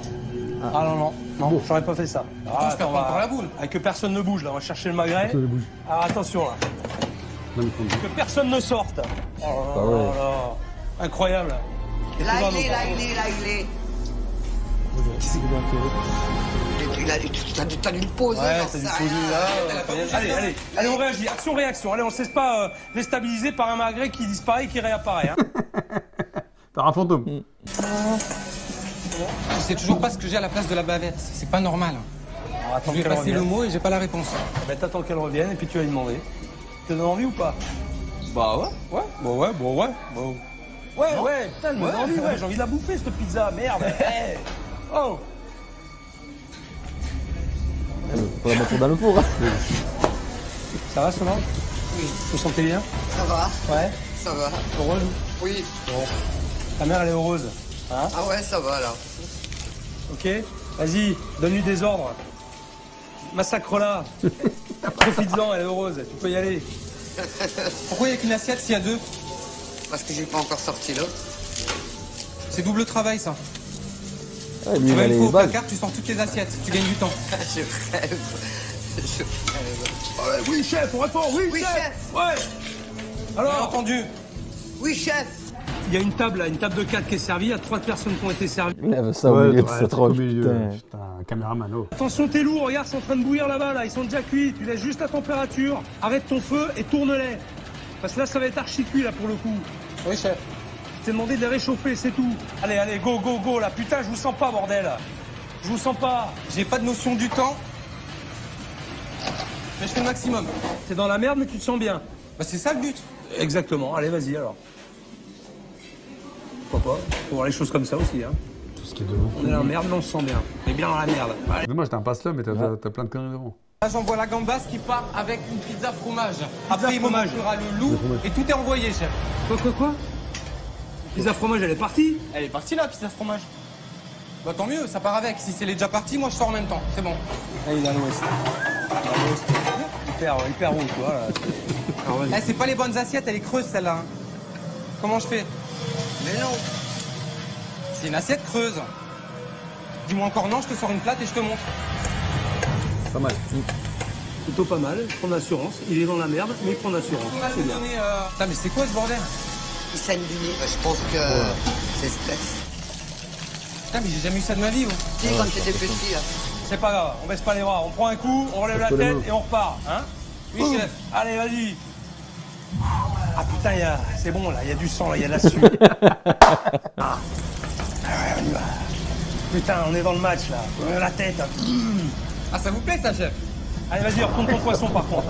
Ah non, non, non, j'aurais pas fait ça. Attends, je perds pas encore la boule. Avec que personne ne bouge, là, on va chercher le magret. Personne ne bouge. Alors attention, là. Que personne ne sorte. Oh là là là. Incroyable. Là, il est. T'as dû me poser. Ouais, t'as dû poser là. Allez, on réagit. Action-réaction. Allez, on se laisse pas déstabiliser par un magret qui disparaît et qui réapparaît. Hein. Par un fantôme. Je sais toujours pas ce que j'ai à la place de la bavette. C'est pas normal. Alors, attends je vais passer le mot et j'ai pas la réponse. Bah, t'attends qu'elle revienne et puis tu vas lui demander. Te donne envie ou pas? Bah ouais. Ouais. Bon, ouais. Ouais, putain, elle me donne envie, ouais. J'ai envie de la bouffer, cette pizza. Merde. Hey. Oh. Faut la mettre dans le four. Ça va, Solange? Oui. Vous vous sentez bien? Ça va? Ouais. Ça va. Heureuse? Oui. Bon. Ta mère, elle est heureuse. Hein? Ah ouais, ça va, là. Ok? Vas-y, donne-lui des ordres. Massacre-la. Profites-en, elle est heureuse. Tu peux y aller. Pourquoi il n'y a qu'une assiette s'il y a deux? Parce que j'ai pas encore sorti l'autre. C'est double travail, ça. Ouais, lui, Tu il vas a une les fois au bagues. placard, tu sors toutes les assiettes. Tu gagnes du temps. Je rêve. Oui, chef, on répond. Oui, chef. Ouais. Alors, Bien entendu. Oui, chef. il y a une table là, une table de 4 qui est servie. Il y a 3 personnes qui ont été servies. Il lève ça au milieu de sa tranche. Putain, caméraman, oh. Attention, t'es lourd, regarde, c'est en train de bouillir là-bas, là. Ils sont déjà cuits. Tu laisses juste la température. Arrête ton feu et tourne-les. Parce que là, ça va être archi cuit là pour le coup. Oui, chef. Je t'ai demandé de les réchauffer, c'est tout. Allez, allez, go, go, go, là. Putain, je vous sens pas, bordel. Je vous sens pas. J'ai pas de notion du temps. Mais je fais le maximum. T'es dans la merde, mais tu te sens bien. Bah, c'est ça le but. Exactement. Allez, vas-y alors. Pourquoi pas? Faut voir les choses comme ça aussi, hein. Tout ce qui est devant. On est dans la merde, mais on se sent bien. On est bien dans la merde. Allez. Dommage, t'as un passe-là, mais t'as plein de conneries devant. Là, j'envoie la gambasse qui part avec une pizza fromage. Après, il fromage. manquera le loup et tout est envoyé, chef. Quoi? Pizza fromage, elle est partie? Elle est partie là, pizza fromage. Bah tant mieux, ça part avec. Si c'est déjà parti, moi je sors en même temps. C'est bon. Là, il est à l'ouest. Hyper haut, quoi. Là. Eh, c'est pas les bonnes assiettes, elle est creuse celle-là. Hein. Comment je fais? Mais non. C'est une assiette creuse. Dis-moi encore non, je te sors une plate et je te montre. Pas mal. Plutôt pas mal, il prend de l'assurance. Il est dans la merde, mais il prend de l'assurance. C'est bien. Putain, mais c'est quoi ce bordel? Il saigne du nez. Je pense que c'est stress. Putain, mais j'ai jamais eu ça de ma vie. Si, quand t'étais petit, là. C'est pas grave, on baisse pas les bras. On prend un coup, on relève la tête et on repart. Hein? Oui, chef. Allez, vas-y. Ah putain, c'est bon là, il y a du sang, là, il y a de la suie. Ah ouais, on y va. Putain, on est dans le match là. On a la tête. Ah, ça vous plaît ça, chef? Allez, vas-y, retourne ton poisson par contre.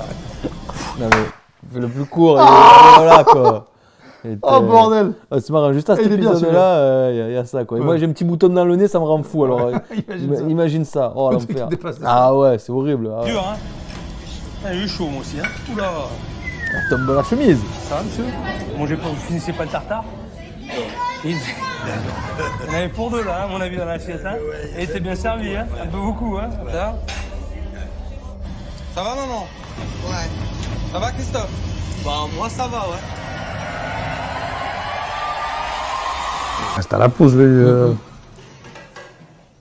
Non mais, fais le plus court et voilà quoi. Oh bordel! Ah, c'est marrant, juste à cet épisode-là, il y a ça quoi. Et moi j'ai un petit bouton dans le nez, ça me rend fou alors. Imagine ça. Oh l'enfer. Ah ouais, c'est horrible. Ah, dur hein? Ah, j'ai eu chaud moi aussi hein. Oula! On tombe dans la chemise. Ça va monsieur? Mangez pas, vous finissez pas le tartare? Il y en avait pour deux là, à mon avis, dans l'assiette. Hein? Et t'es bien servi, hein? Un peu beaucoup, hein? Ça va, maman? Ouais. Ça va, Christophe? Bah, moi ça va, ouais. Reste à la pause, lui.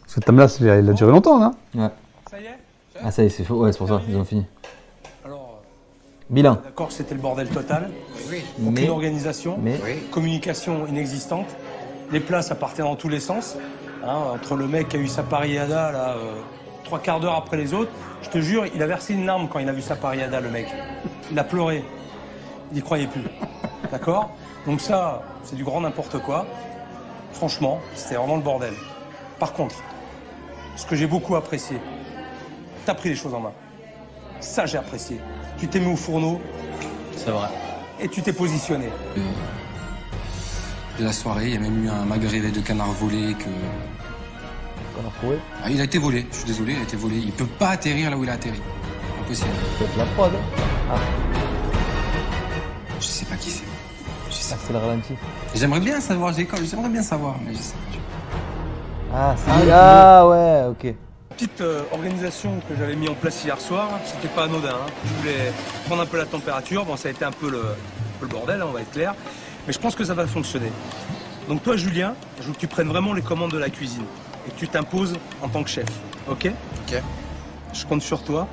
Ce thème-là, il a duré longtemps, hein? Ouais. Ça y est? Ah ça y est, c'est faux. Ouais, c'est pour ça, ils ont fini. Alors, Bilan. d'accord, c'était le bordel total. Oui. Aucune organisation. Mais Communication inexistante. Les plats, ça partait dans tous les sens. Hein, entre le mec qui a eu sa pariada, là, 3/4 d'heure après les autres. Je te jure, il a versé une larme quand il a vu sa pariada, le mec. Il a pleuré. Il n'y croyait plus. D'accord? Donc ça, c'est du grand n'importe quoi. Franchement, c'était vraiment le bordel. Par contre, ce que j'ai beaucoup apprécié, t'as pris les choses en main. Ça, j'ai apprécié. Tu t'es mis au fourneau. C'est vrai. Et tu t'es positionné. De la soirée, il y a même eu un magret de canard volé que... Qu'on a retrouvé. Ah, il a été volé, je suis désolé, il a été volé. Il peut pas atterrir là où il a atterri. Impossible. Peut-être la prod. Ah. Je sais pas qui c'est. Ah, c'est le ralenti. J'aimerais bien savoir, j'aimerais bien savoir, mais je sais pas. Ah, c'est... Ah ouais, ok. Petite organisation que j'avais mis en place hier soir, c'était pas anodin. Hein. Je voulais prendre un peu la température. Bon, ça a été un peu le bordel, hein, on va être clair. Mais je pense que ça va fonctionner. Donc toi, Julien, je veux que tu prennes vraiment les commandes de la cuisine et que tu t'imposes en tant que chef. Ok? Ok. Je compte sur toi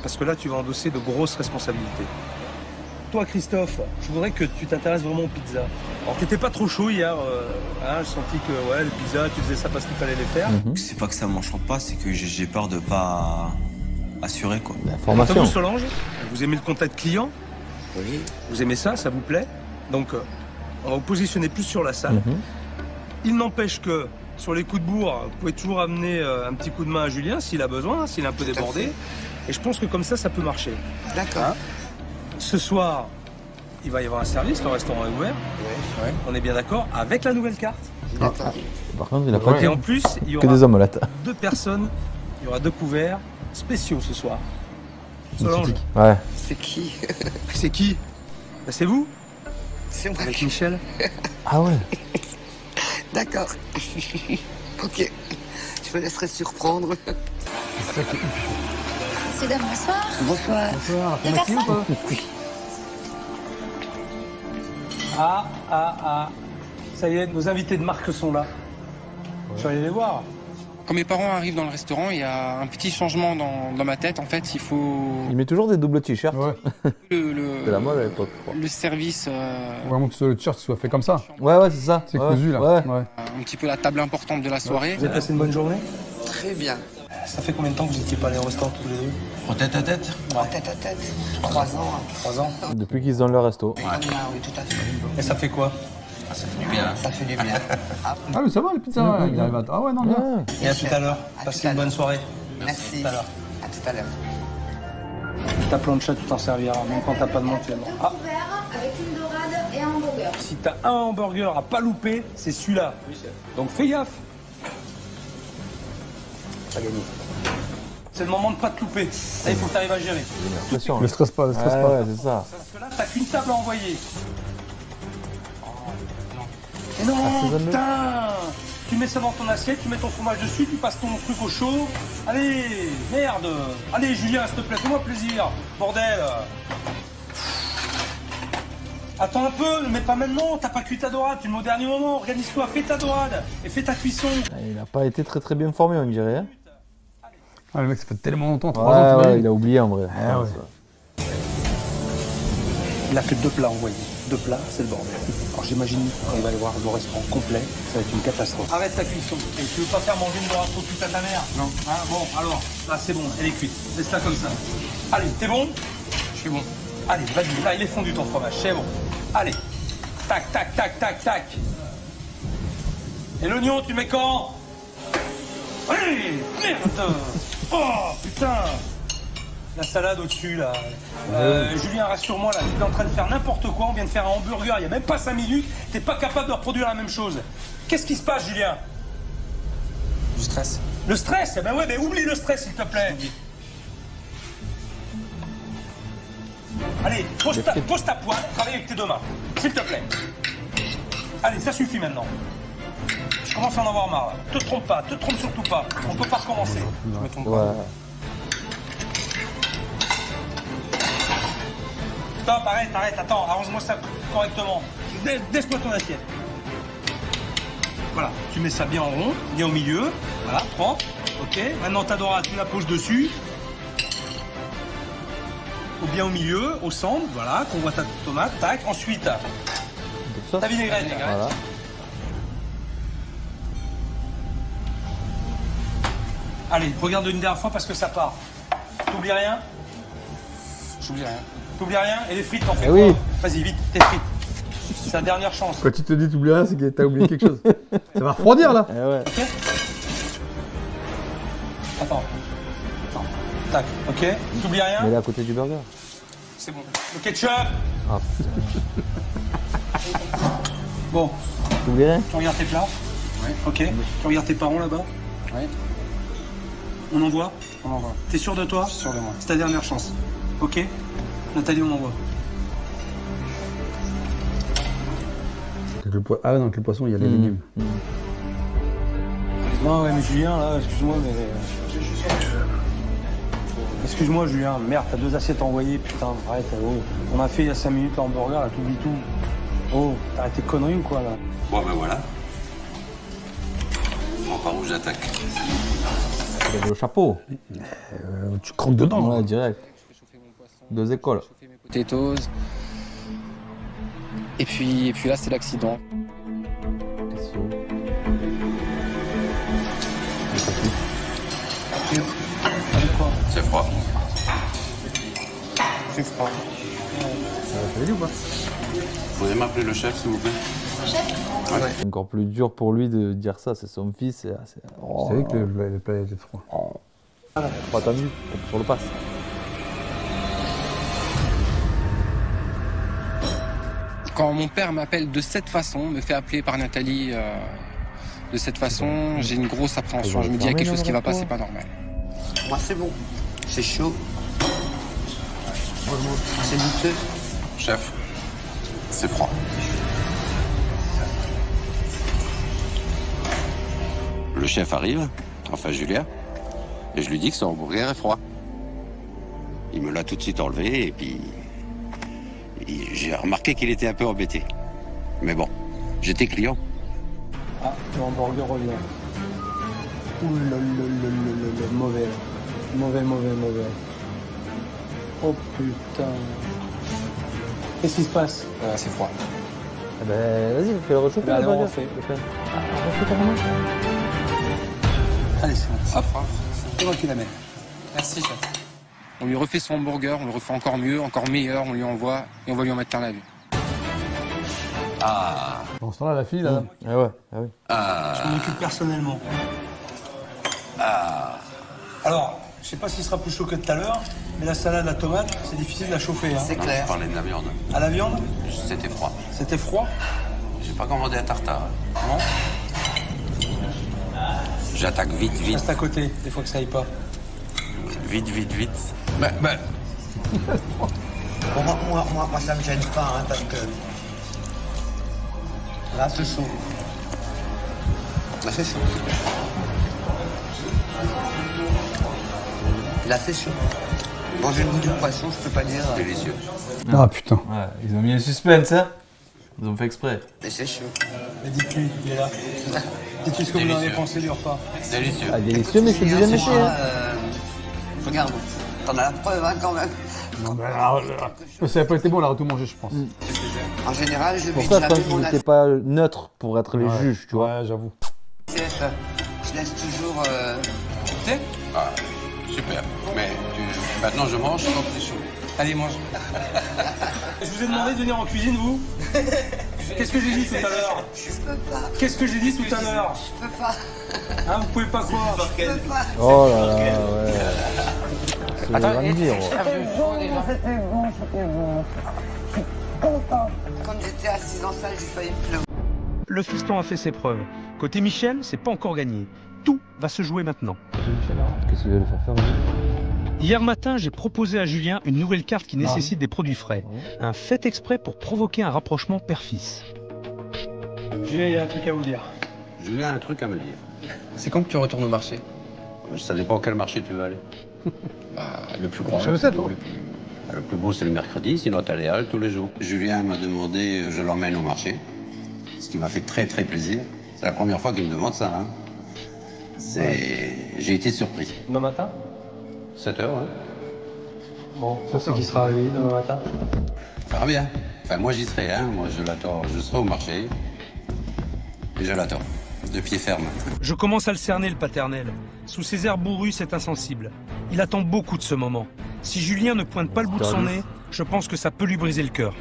parce que là, tu vas endosser de grosses responsabilités. Toi, Christophe, je voudrais que tu t'intéresses vraiment aux pizzas. Alors, t'étais pas trop chaud hier. Hein, j'ai senti que ouais, les pizzas, tu faisais ça parce qu'il fallait les faire. C'est pas que ça m'enchante pas, c'est que j'ai peur de pas assurer quoi. La formation. Vous, Solange, vous aimez le contact client? Oui. Vous aimez ça? Ça vous plaît? Donc, on va vous positionner plus sur la salle. Il n'empêche que sur les coups de bourre, vous pouvez toujours amener un petit coup de main à Julien s'il a besoin, s'il est un peu débordé. Et je pense que comme ça peut marcher. D'accord. Hein? Ce soir, il va y avoir un service, le restaurant est ouvert. Oui. On est bien d'accord avec la nouvelle carte. D'accord. Par contre, il a pas Et en plus, il y aura que des omelettes. 2 personnes, il y aura 2 couverts spéciaux ce soir. Solange. Ouais. C'est qui? C'est qui? Bah, c'est vous. C'est moi. Avec Michel. Ah ouais. D'accord. Ok. Je me laisserai surprendre. Mesdames, bonsoir. Bonsoir. Bonsoir, Il y a merci ou pas? Oui. Ça y est, nos invités de marque sont là. Je vais aller les voir. Quand mes parents arrivent dans le restaurant, il y a un petit changement dans ma tête. En fait, il faut... Il met toujours des doubles t-shirts. Ouais. C'était la mode à l'époque, je crois. Le service... Vraiment que le t-shirt soit fait comme ça. Ouais, ouais, c'est ça. C'est ouais. cousu là. Ouais. Un petit peu la table importante de la soirée. Vous avez passé une bonne journée? Très bien. Ça fait combien de temps que vous n'étiez pas allés au restaurant tous les deux? En tête à tête? En tête à tête. 3 ans. 3 ans. Depuis qu'ils ont leur resto. Oui, tout à fait. Et ça fait quoi? Ça fait du bien. Ça fait du bien. Ah mais ça va les pizzas, il arrive à... Ah ouais, non, bien. Et à tout à l'heure. Passez une bonne soirée. Merci. À tout à l'heure. À tout à l'heure. Ta plancha, tu t'en serviras. Même quand t'as pas de monde, tu vas voir. Ah, Avec une dorade et un hamburger. si t'as un hamburger à pas louper, c'est celui-là. Donc fais gaffe. T'as gagné. C'est le moment de pas te louper. Là, il faut que t'arrives à gérer. L'impression. Ne stresse pas, ne stresse pas. Ouais, c'est ça. Parce que là, t'as qu'une table à envoyer. Mais non, assaisonne-le. putain! Tu mets ça dans ton assiette, tu mets ton fromage dessus, tu passes ton truc au chaud. Allez, merde! Allez, Julien, s'il te plaît, fais-moi plaisir. Bordel! Attends un peu, ne mets pas maintenant, t'as pas cuit ta dorade, tu le mets au dernier moment. Organise-toi, fais ta dorade et fais ta cuisson. Il n'a pas été très bien formé, on dirait. Hein. Ah le mec, ça fait tellement longtemps, 3 Ouais, ans, tu ouais, il a oublié en vrai. Ah, ouais. Il a fait 2 plats envoyés. 2 plats, c'est le bordel. Alors j'imagine quand il va y avoir le restaurant complet, ça va être une catastrophe. Arrête ta cuisson. Et tu veux pas faire manger une dorade trop cuite à ta mère? Non. Hein, bon, alors, là c'est bon, elle est cuite. Laisse-la comme ça. Allez, t'es bon? Je suis bon. Allez, vas-y, là il est fondu ton fromage, c'est bon. Allez. Tac, tac, tac, tac, tac. Et l'oignon, tu mets quand? Allez, merde. Oh, putain. La salade au-dessus, là. Julien, rassure-moi, là, tu es en train de faire n'importe quoi. On vient de faire un hamburger, il n'y a même pas 5 minutes. T'es pas capable de reproduire la même chose. Qu'est-ce qui se passe, Julien? Du stress. Le stress? Eh ben ouais, mais oublie le stress, s'il te plaît. Allez, pose ta poêle, travaille avec tes 2 mains. S'il te plaît. Allez, ça suffit maintenant. Je commence à en avoir marre, là. Te trompe pas, te trompe surtout pas. On peut pas recommencer. Je me trompe pas. Stop, arrête, attends, arrange-moi ça correctement. Laisse-moi ton assiette. Voilà, tu mets ça bien en rond, bien au milieu. Voilà, propre. Ok, maintenant ta dorade, tu la poses dessus. Ou bien au milieu, au centre, voilà, qu'on voit ta tomate, tac. Ensuite, ta vinaigrette. Voilà. Allez, regarde une dernière fois parce que ça part. T'oublies rien? J'oublie rien. T'oublies rien? Et les frites, t'en fais Eh oui. quoi? Vas-y, vite, tes frites. C'est la dernière chance. Quand tu te dis t'oublies rien, c'est que t'as oublié quelque chose. Ça va refroidir là. Eh ouais. Ok. Attends. Tac, ok. T'oublies rien? Mais là à côté du burger. C'est bon. Le ketchup. Ah. Bon. T'oublies rien? Tu regardes tes plats? Ouais. Ok. Tu regardes tes parents là-bas? Ouais. On envoie? On envoie. T'es sûr de toi? Je suis sûr de moi. C'est ta dernière chance. Ok. Nathalie, on envoie. Ah ouais, donc le poisson, il y a les légumes. Non, ouais, mais Julien, là, excuse-moi, mais. Excuse-moi, Julien, merde, t'as 2 assiettes envoyées, putain, arrête, oh. On a fait il y a 5 minutes l'hamburger, là, t'oublies tout. Oh, t'arrêtes tes conneries ou quoi, là? Bon, ben voilà. Bon, par où j'attaque? Le chapeau. Tu croques dedans. Ouais, direct. 2 écoles. Potatoes. Et puis là, c'est l'accident. C'est froid. C'est froid. Ça veut dire ou pas? Vous pouvez m'appeler le chef, s'il vous plaît? C'est encore plus dur pour lui de dire ça, c'est son fils. Oh, c'est vrai que le plat était froid. Pas attendu, sur le pass. Quand mon père m'appelle de cette façon, me fait appeler par Nathalie de cette façon, j'ai une grosse appréhension. Je me dis, il y a quelque chose qui va pas, c'est pas normal. Moi, c'est bon. C'est chaud. C'est douteux. Chef, c'est froid. Le chef arrive, enfin Julien, et je lui dis que son hamburger est froid. Il me l'a tout de suite enlevé, et puis j'ai remarqué qu'il était un peu embêté. Mais bon, j'étais client. Ah, le hamburger revient. Ouh là là là là là, mauvais. Mauvais. Oh putain. Qu'est-ce qui se passe? C'est froid. Eh ben, vas-y, fais le réchauffer. Allez, le on burger. refait. Refais carrément. Allez, c'est bon. Hop, c'est moi qui l'amène. Merci, chef. On lui refait son hamburger, on le refait encore mieux, encore meilleur, on lui envoie et on va lui en mettre plein la vue. Ah. Dans ce temps-là, la fille, là. Ah ouais, ah oui. Je m'en occupe personnellement. Alors, je sais pas s'il sera plus chaud que tout à l'heure, mais la salade, la tomate, c'est difficile de la chauffer. Hein. C'est clair. On parlait de la viande. À la viande? C'était froid. C'était froid? J'ai pas commandé un tartare. Non? J'attaque vite. Reste à côté, des fois que ça aille pas. Vite. Bon, moi, ça me gêne pas, hein, parce que là, c'est chaud. Là, c'est chaud. Là, c'est chaud. Manger le goût du poisson, je peux pas dire. Délicieux. Ah putain. Ouais, ils ont mis un suspense, hein. Ils ont fait exprès. Mais c'est chaud. Mais dites-lui, il est là. Dites-lui ce que vous en avez pensé du repas. Délicieux. Ah, délicieux, mais c'est déjà méché, hein. Regarde, t'en as la preuve, hein, quand même. Non, mais alors, ça n'a pas été bon, on aurait tout mangé, je pense. En général, je Pour vide ça, je pense jamais qu'ils mon n'étaient pas neutres pour être les juges, tu vois. Ouais, j'avoue. assiette. Je laisse toujours... Ah, super. Mais maintenant je mange quand c'est chaud. Allez, mange. Je vous ai demandé de venir en cuisine, vous? Qu'est-ce que j'ai dit tout à l'heure? Je peux pas. Qu'est-ce que j'ai dit tout à l'heure? Je peux pas. Hein, vous pouvez pas quoi? Je peux pas. Oh là là, ouais. C'est Attends, rien dire. Quand j'étais assise en salle, j'ai failli pleurer. Le fiston a fait ses preuves. Côté Michel, c'est pas encore gagné. Tout va se jouer maintenant. Qu'est-ce qu'il veut le faire faire? Hier matin, j'ai proposé à Julien une nouvelle carte qui nécessite des produits frais. Un fait exprès pour provoquer un rapprochement père-fils. Julien, il y a un truc à vous dire. Julien a un truc à me dire. C'est quand que tu retournes au marché? Ça dépend quel marché tu veux aller. Le plus grand. Le plus beau, c'est le mercredi, sinon t'as les halles tous les jours. Julien m'a demandé, je l'emmène au marché, ce qui m'a fait très très plaisir. C'est la première fois qu'il me demande ça. Hein. J'ai été surpris. Demain matin? 7 heures, hein. Bon, ça c'est qui sera réveillé demain matin? Ça va bien. Enfin, moi j'y serai, hein. Moi je l'attends, je serai au marché. Et je l'attends. De pied ferme. Je commence à le cerner, le paternel. Sous ses airs bourrus, c'est insensible. Il attend beaucoup de ce moment. Si Julien ne pointe pas le bout de son nez, je pense que ça peut lui briser le cœur.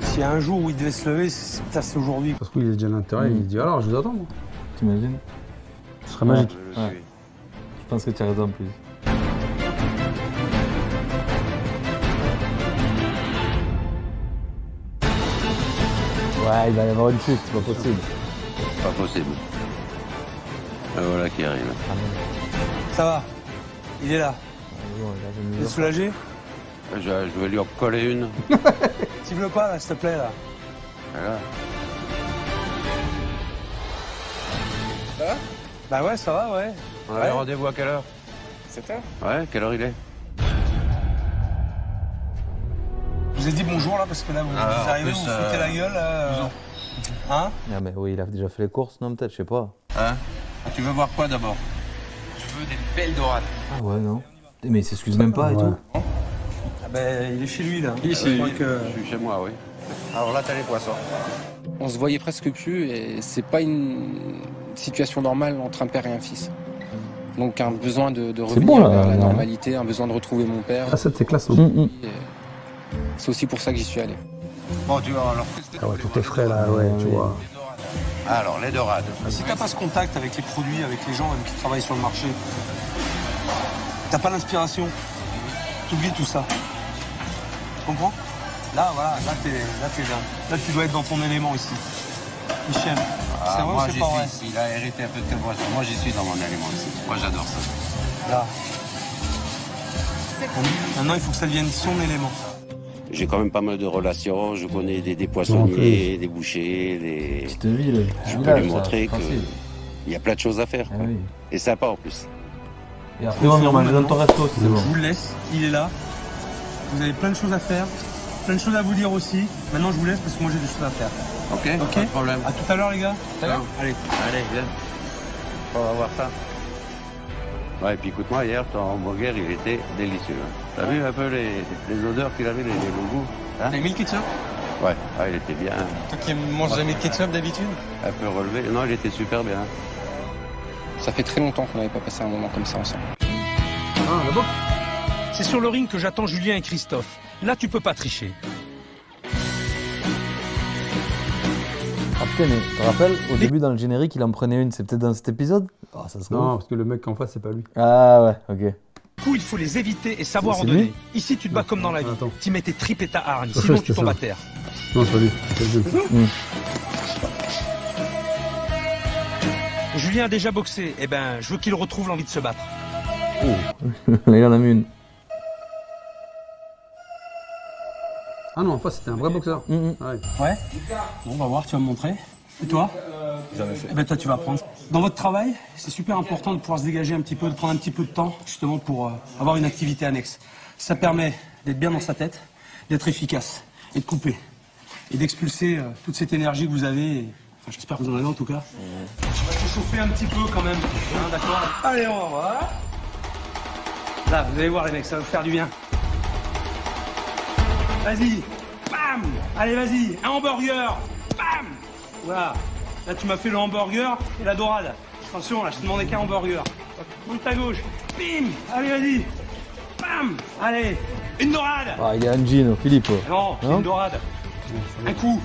S'il y a un jour où il devait se lever, c'est aujourd'hui. Parce qu'il est déjà à l'intérieur, il dit alors je vous attends moi. T'imagines? Ce serait magique. Ouais. Je pense que tu as raison en plus. Ouais, il va y avoir une chute, c'est pas possible. Pas possible. Et voilà qui arrive. Ça va. Il est là. Il est soulagé? Je vais lui en coller une. Tu veux pas, là, s'il te plaît, là? Voilà. Ça va? Bah ouais, ça va, ouais. On avait rendez-vous à quelle heure? 7 heures? Ouais, quelle heure il est? Je vous ai dit bonjour, là, parce que là, vous arrivez, vous foutez la gueule, Hein? Ah mais oui, il a déjà fait les courses, non peut-être, je sais pas. Hein? Tu veux voir quoi d'abord? Je veux des belles dorades. Ah ouais, non. Mais il s'excuse même pas et tout. Ah ben, il est chez lui, là. Je suis chez moi, oui. Alors là, t'as les poissons. On se voyait presque plus et c'est pas une situation normale entre un père et un fils. Donc un besoin de revenir vers la normalité, un besoin de retrouver mon père. Ah ça c'est classe. C'est aussi pour ça que j'y suis allé. Bon, tu vois, alors... Ah ouais, tout est frais là, ouais, tu vois. Alors, les dorades. Si t'as pas ce contact avec les produits, avec les gens même qui travaillent sur le marché, t'as pas l'inspiration, t'oublies tout ça. Tu comprends? Là, voilà, là t'es bien. Là, tu dois être dans ton élément ici. Michel, c'est vrai ou c'est pas vrai? Il a hérité un peu de tes poissons. Moi, j'y suis dans mon élément ici. Moi, j'adore ça. Là. Maintenant, il faut que ça devienne son élément. J'ai quand même pas mal de relations. Je connais des poissonniers, des bouchers, des... Petite ville. Je peux lui montrer qu'il y a plein de choses à faire. Ah oui. Et sympa en plus. Et après, on va manger dans ton resto, c'est bon. Je vous le laisse, il est là. Vous avez plein de choses à faire, plein de choses à vous dire aussi. Maintenant, je vous laisse parce que moi, j'ai des choses à faire. Ok, pas de problème. À tout à l'heure, les gars. Tout à l'heure. Allez, viens. On va voir ça. Ouais, et puis écoute-moi, hier, ton hamburger, il était délicieux. Hein. T'as vu un peu les odeurs qu'il avait, les bons goûts, hein? T'as mis le ketchup? Ouais, il était bien. Toi qui manges jamais de ketchup d'habitude? Un peu relevé. Non, il était super bien. Ça fait très longtemps qu'on n'avait pas passé un moment comme ça ensemble. Ah, là-bas. C'est sur le ring que j'attends Julien et Christophe. Là, tu peux pas tricher. Ah putain, mais tu te rappelles, au début dans le générique, il en prenait une. C'est peut-être dans cet épisode? Ah, ça serait Non, ouf. parce que le mec en face, c'est pas lui. Ah ouais, ok. Du coup, il faut les éviter et savoir en C'est donner. lui Ici, tu te bats comme dans la vie. Attends. Tu mets tes tripes et ta hargne, Ça, sinon c'était tu tombes ça. à terre. Non, c'est pas lui. C'est le jeu. Julien a déjà boxé. Eh ben, je veux qu'il retrouve l'envie de se battre. Là, il en a mis une. Ah non, en face, c'était un vrai boxeur. Ah ouais. Ouais. Bon, on va voir, tu vas me montrer. Et toi? J'avais fait. Eh ben, toi, tu vas apprendre. Dans votre travail, c'est super important de pouvoir se dégager un petit peu, de prendre un petit peu de temps, justement, pour avoir une activité annexe. Ça permet d'être bien dans sa tête, d'être efficace, et de couper. Et d'expulser toute cette énergie que vous avez. Enfin, j'espère que vous en avez en tout cas. Je vais te chauffer un petit peu quand même. Hein, d'accord? Allez, on va voir. Là, vous allez voir, les mecs, ça va vous faire du bien. Vas-y. Bam! Allez, vas-y. Un hamburger. Bam! Voilà. Là, tu m'as fait le hamburger et la dorade. Attention, là, je te demandais qu'un hamburger. Boule ta gauche. Bim! Allez, vas-y. Bam! Allez. Une dorade. Ah, il est un jean, Philippe. Non, c'est une dorade. Un coup.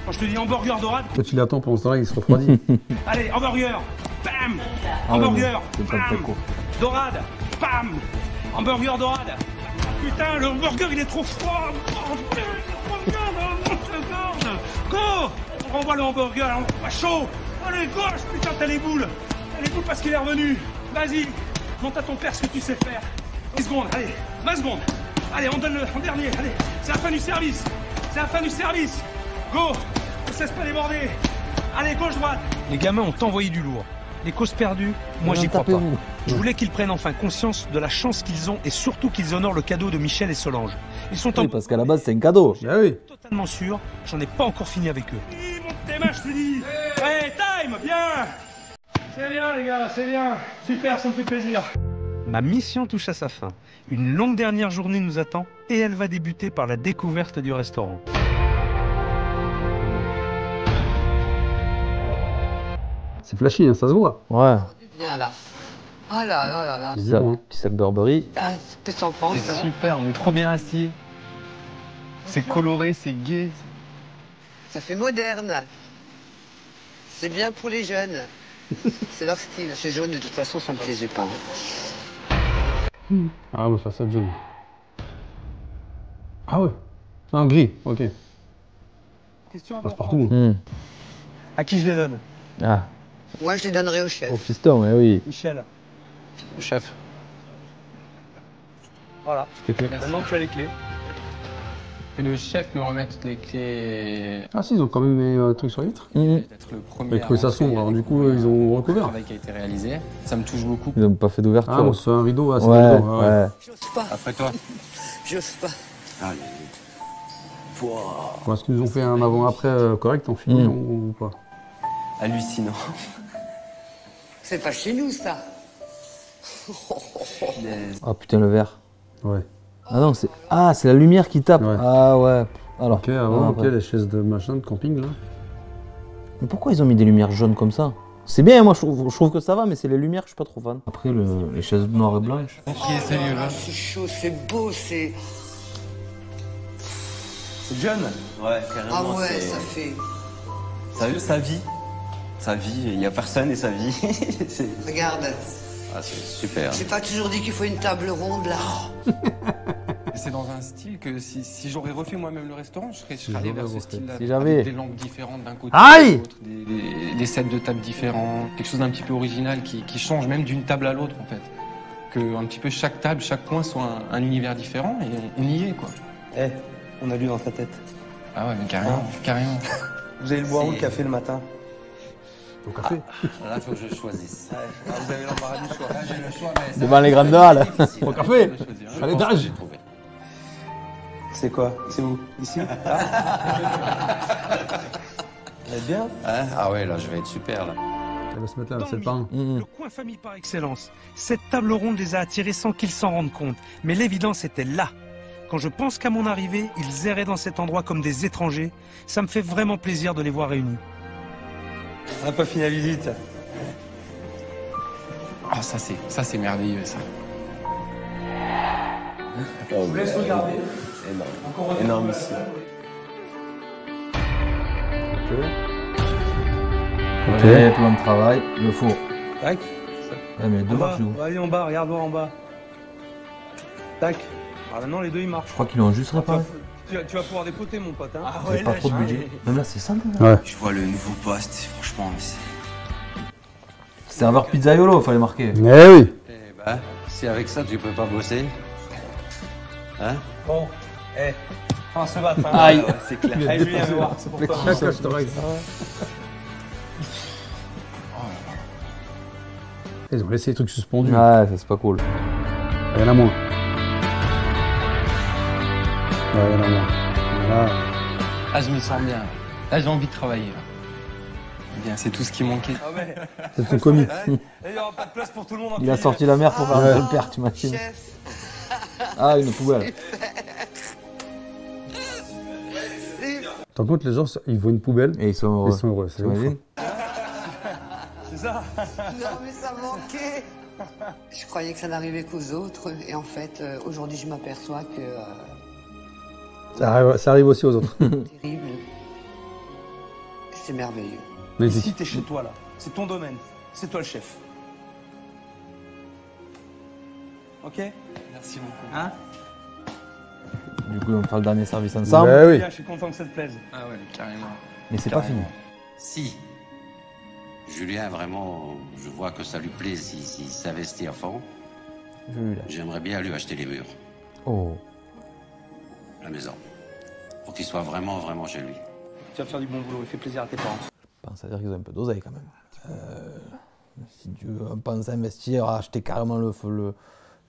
Quand je te dis hamburger, dorade. Toi, tu l'attends pendant ce temps-là, il se refroidit. Allez, hamburger. Bam! Ah, Hamburger. c'est pas très Bam! court. Dorade. Bam! Hamburger, dorade. Putain, le hamburger, il est trop froid. Oh, putain, il est trop bien, go! On renvoie le hamburger, on pas chaud. Allez, gauche, putain, t'as les boules. T'as les boules parce qu'il est revenu. Vas-y, monte à ton père ce que tu sais faire. 10 secondes, allez, 20 secondes. Allez, on donne le en dernier, allez. C'est la fin du service. C'est la fin du service. Go! On ne cesse pas déborder. Allez, gauche-droite. Les gamins ont envoyé du lourd. Les causes perdues, moi j'y crois pas. Je voulais qu'ils prennent enfin conscience de la chance qu'ils ont et surtout qu'ils honorent le cadeau de Michel et Solange. Ils sont Oui, parce qu'à la base, c'est un cadeau. Ah oui. totalement sûrs, j'en ai pas encore fini avec eux. Monte tes mains, je te dis. Ouais, time, bien. C'est bien, les gars, c'est bien. Super, ça me fait plaisir. Ma mission touche à sa fin. Une longue dernière journée nous attend et elle va débuter par la découverte du restaurant. C'est flashy, hein, ça se voit. Ouais. Bien là. Oh là là là là. Petit sac Burberry. Ah, qu'est-ce que t'en penses? C'est super, on est trop bien assis. C'est coloré, c'est gai. Ça fait moderne. C'est bien pour les jeunes. C'est leur style. C'est jaune, de toute façon, ça me plaisait pas. Ah, on va faire ça de jaune. Ah ouais. Un gris, ok. Question passe partout. À qui je les donne? Ah. Moi, je les donnerai au chef. Au fiston, ouais, oui. Michel. Le chef. Voilà. Maintenant, tu as les clés. Et le chef me remet toutes les clés. Ah si, ils ont quand même mis un truc sur la vitre. Peut-être le premier. Ils trouvaient ça sombre, alors du coup, ils ont recouvert. Le travail qui a été réalisé. Ça me touche beaucoup. Ils n'ont pas fait d'ouverture. Ah bon, c'est un rideau assez ouais, rideau. ouais. J'ose pas. Après toi. J'ose pas. Allez. Wow. Est-ce qu'ils nous ont fait un avant-après correct en film ou pas? Hallucinant. C'est pas chez nous, ça. Ah putain, le verre. Ouais. Ah non, c'est... Ah, c'est la lumière qui tape. Ouais. Ah ouais. Alors. Ok, avant, ok, les chaises de machin, de camping, là. Mais pourquoi ils ont mis des lumières jaunes comme ça? C'est bien, moi je trouve que ça va, mais c'est les lumières que je suis pas trop fan. Après, les chaises noires et blanches. C'est chaud, c'est beau, c'est... C'est jeune. Ouais, carrément. Ah ouais, ça fait... Sa vie. Sa vie, il n'y a personne et sa vie. Regarde. Ah, c'est super. J'ai pas toujours dit qu'il faut une table ronde, là. C'est dans un style que si j'aurais refait moi-même le restaurant, je serais allé vers ce style-là. Si j'avais. Avec des langues différentes d'un côté Aïe, de l'autre, des sets de table différents, quelque chose d'un petit peu original qui change même d'une table à l'autre en fait. Que un petit peu chaque table, chaque coin soit un univers différent et on y est quoi. Eh, on a lu dans ta tête. Ah ouais mais carrément, carrément. Vous allez le boire où le café le matin? Au café. Là, il faut que je choisisse. Ouais. Vous avez l'embarras du choix. Là j'ai le choix mais devant les grandes halles. Au café. À l'étage. C'est quoi? C'est où? Ici? Elle est bien? Ah ouais, là, je vais être super, là. Elle va se mettre là, Dans c'est le le pain. Le coin famille par excellence. Cette table ronde les a attirés sans qu'ils s'en rendent compte. Mais l'évidence était là. Quand je pense qu'à mon arrivée, ils erraient dans cet endroit comme des étrangers, ça me fait vraiment plaisir de les voir réunis. On n'a pas fini la visite. Ah ça c'est merveilleux ça. Je vous laisse regarder. Énorme. Énorme ici. Ok, plan de travail, le four. Tac. Ouais, mais deux En bas. marches où? Allez en bas, regarde voir en bas. Tac. Alors maintenant les deux ils marchent. Je crois qu'ils l'ont juste réparé. Tu vas pouvoir dépoter mon pote. Hein. Ah Il y a pas trop de budget. Même là, c'est ça. Ouais. Je vois le nouveau poste, franchement, mais c'est... Serveur pizzaiolo, fallait marquer. Eh oui. Eh ben, si avec ça, tu peux pas bosser. Hein? Bon, on se bat. Aïe. Ouais, c'est clair. Allez Julien, viens voir, c'est pour toi. Ils ont laissé les trucs suspendus. Ouais, ça c'est pas cool. Il y en a moins. Ouais, il y en a moins. Voilà. Ah je me sens bien. Là j'ai envie de travailler. Là. Bien, c'est tout ce qui manquait. Ah ouais. C'est ton commis. Il n'y aura pas de place pour tout le monde. Il a sorti la mère pour faire un père, tu imagines. Ah, une poubelle. Par contre, les gens, ils voient une poubelle et ils sont heureux. Ils sont heureux, c'est t'imagines? C'est ça. Non, mais ça manquait. Je croyais que ça n'arrivait qu'aux autres. Et en fait, aujourd'hui, je m'aperçois que... Ça arrive aussi aux autres. terrible. C'est merveilleux. Ici, t'es chez toi, là. C'est ton domaine. C'est toi le chef. Ok? Merci beaucoup. Hein? Du coup, on va faire le dernier service ensemble. Bah oui. Bien, je suis content que ça te plaise. Ah ouais, carrément. Mais c'est pas fini. Si. Julien, vraiment, je vois que ça lui plaît s'il s'investit à fond. J'aimerais bien lui acheter les murs. Oh. La maison. Pour qu'il soit vraiment, vraiment chez lui. Tu vas faire du bon boulot, il fait plaisir à tes parents. Je pense à dire qu'ils ont un peu d'oseille quand même. Si tu penses investir, à acheter carrément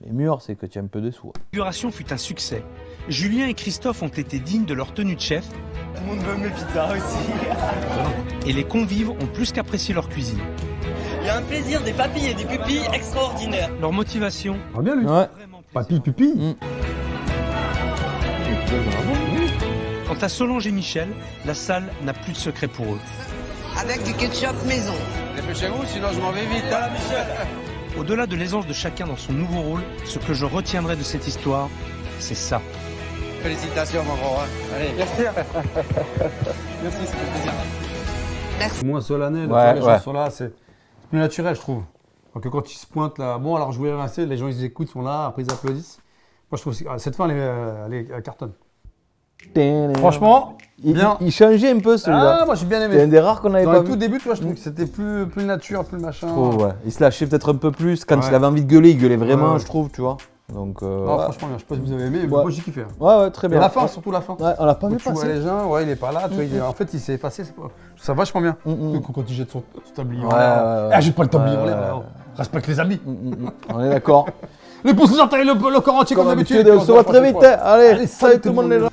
les murs, c'est que tu as un peu de sous. L'inauguration fut un succès. Julien et Christophe ont été dignes de leur tenue de chef. Tout le monde veut mes pizzas aussi. Et les convives ont plus qu'apprécié leur cuisine. Il y a un plaisir, des papilles et des pupilles extraordinaires. Leur motivation. Ah bien lui. Ouais. Papy, pupi. Quant à Solange et Michel, la salle n'a plus de secret pour eux. Avec du ketchup maison. Dépêchez-vous, sinon je m'en vais vite. Voilà, Michel. Au-delà de l'aisance de chacun dans son nouveau rôle, ce que je retiendrai de cette histoire, c'est ça. Félicitations, mon gros. Allez, merci. Merci, ça fait plaisir. C'est moins solennel, Ouais, les gens sont là, c'est plus naturel, je trouve. Donc quand ils se pointent là, bon alors je voulais rincer, les gens ils écoutent, sont là, après ils applaudissent. Moi je trouve que cette fin elle cartonne. Franchement, il changeait un peu celui-là. Ah, moi j'ai bien aimé. C'est un des rares qu'on avait pas vu. Au tout début, tu vois, je trouve que c'était plus nature, plus machin. Je trouve, ouais. Il se lâchait peut-être un peu plus. Quand il avait envie de gueuler, il gueulait vraiment, je trouve, tu vois. Donc, non, franchement, je sais pas si vous avez aimé, mais moi j'ai kiffé. Ouais, très bien. La fin, surtout la fin. Ouais, on l'a pas vu passer. Tu vois les gens, ouais, il est pas là, tu vois, en fait, il s'est effacé. Ça va vachement bien. Quand il jette son tablier en l'air. Ah, jette pas le tablier en l'air. Respecte les amis. On est d'accord. Les pouces, le corps entier comme d'habitude. On se voit très vite. Allez, salut tout le monde les gens.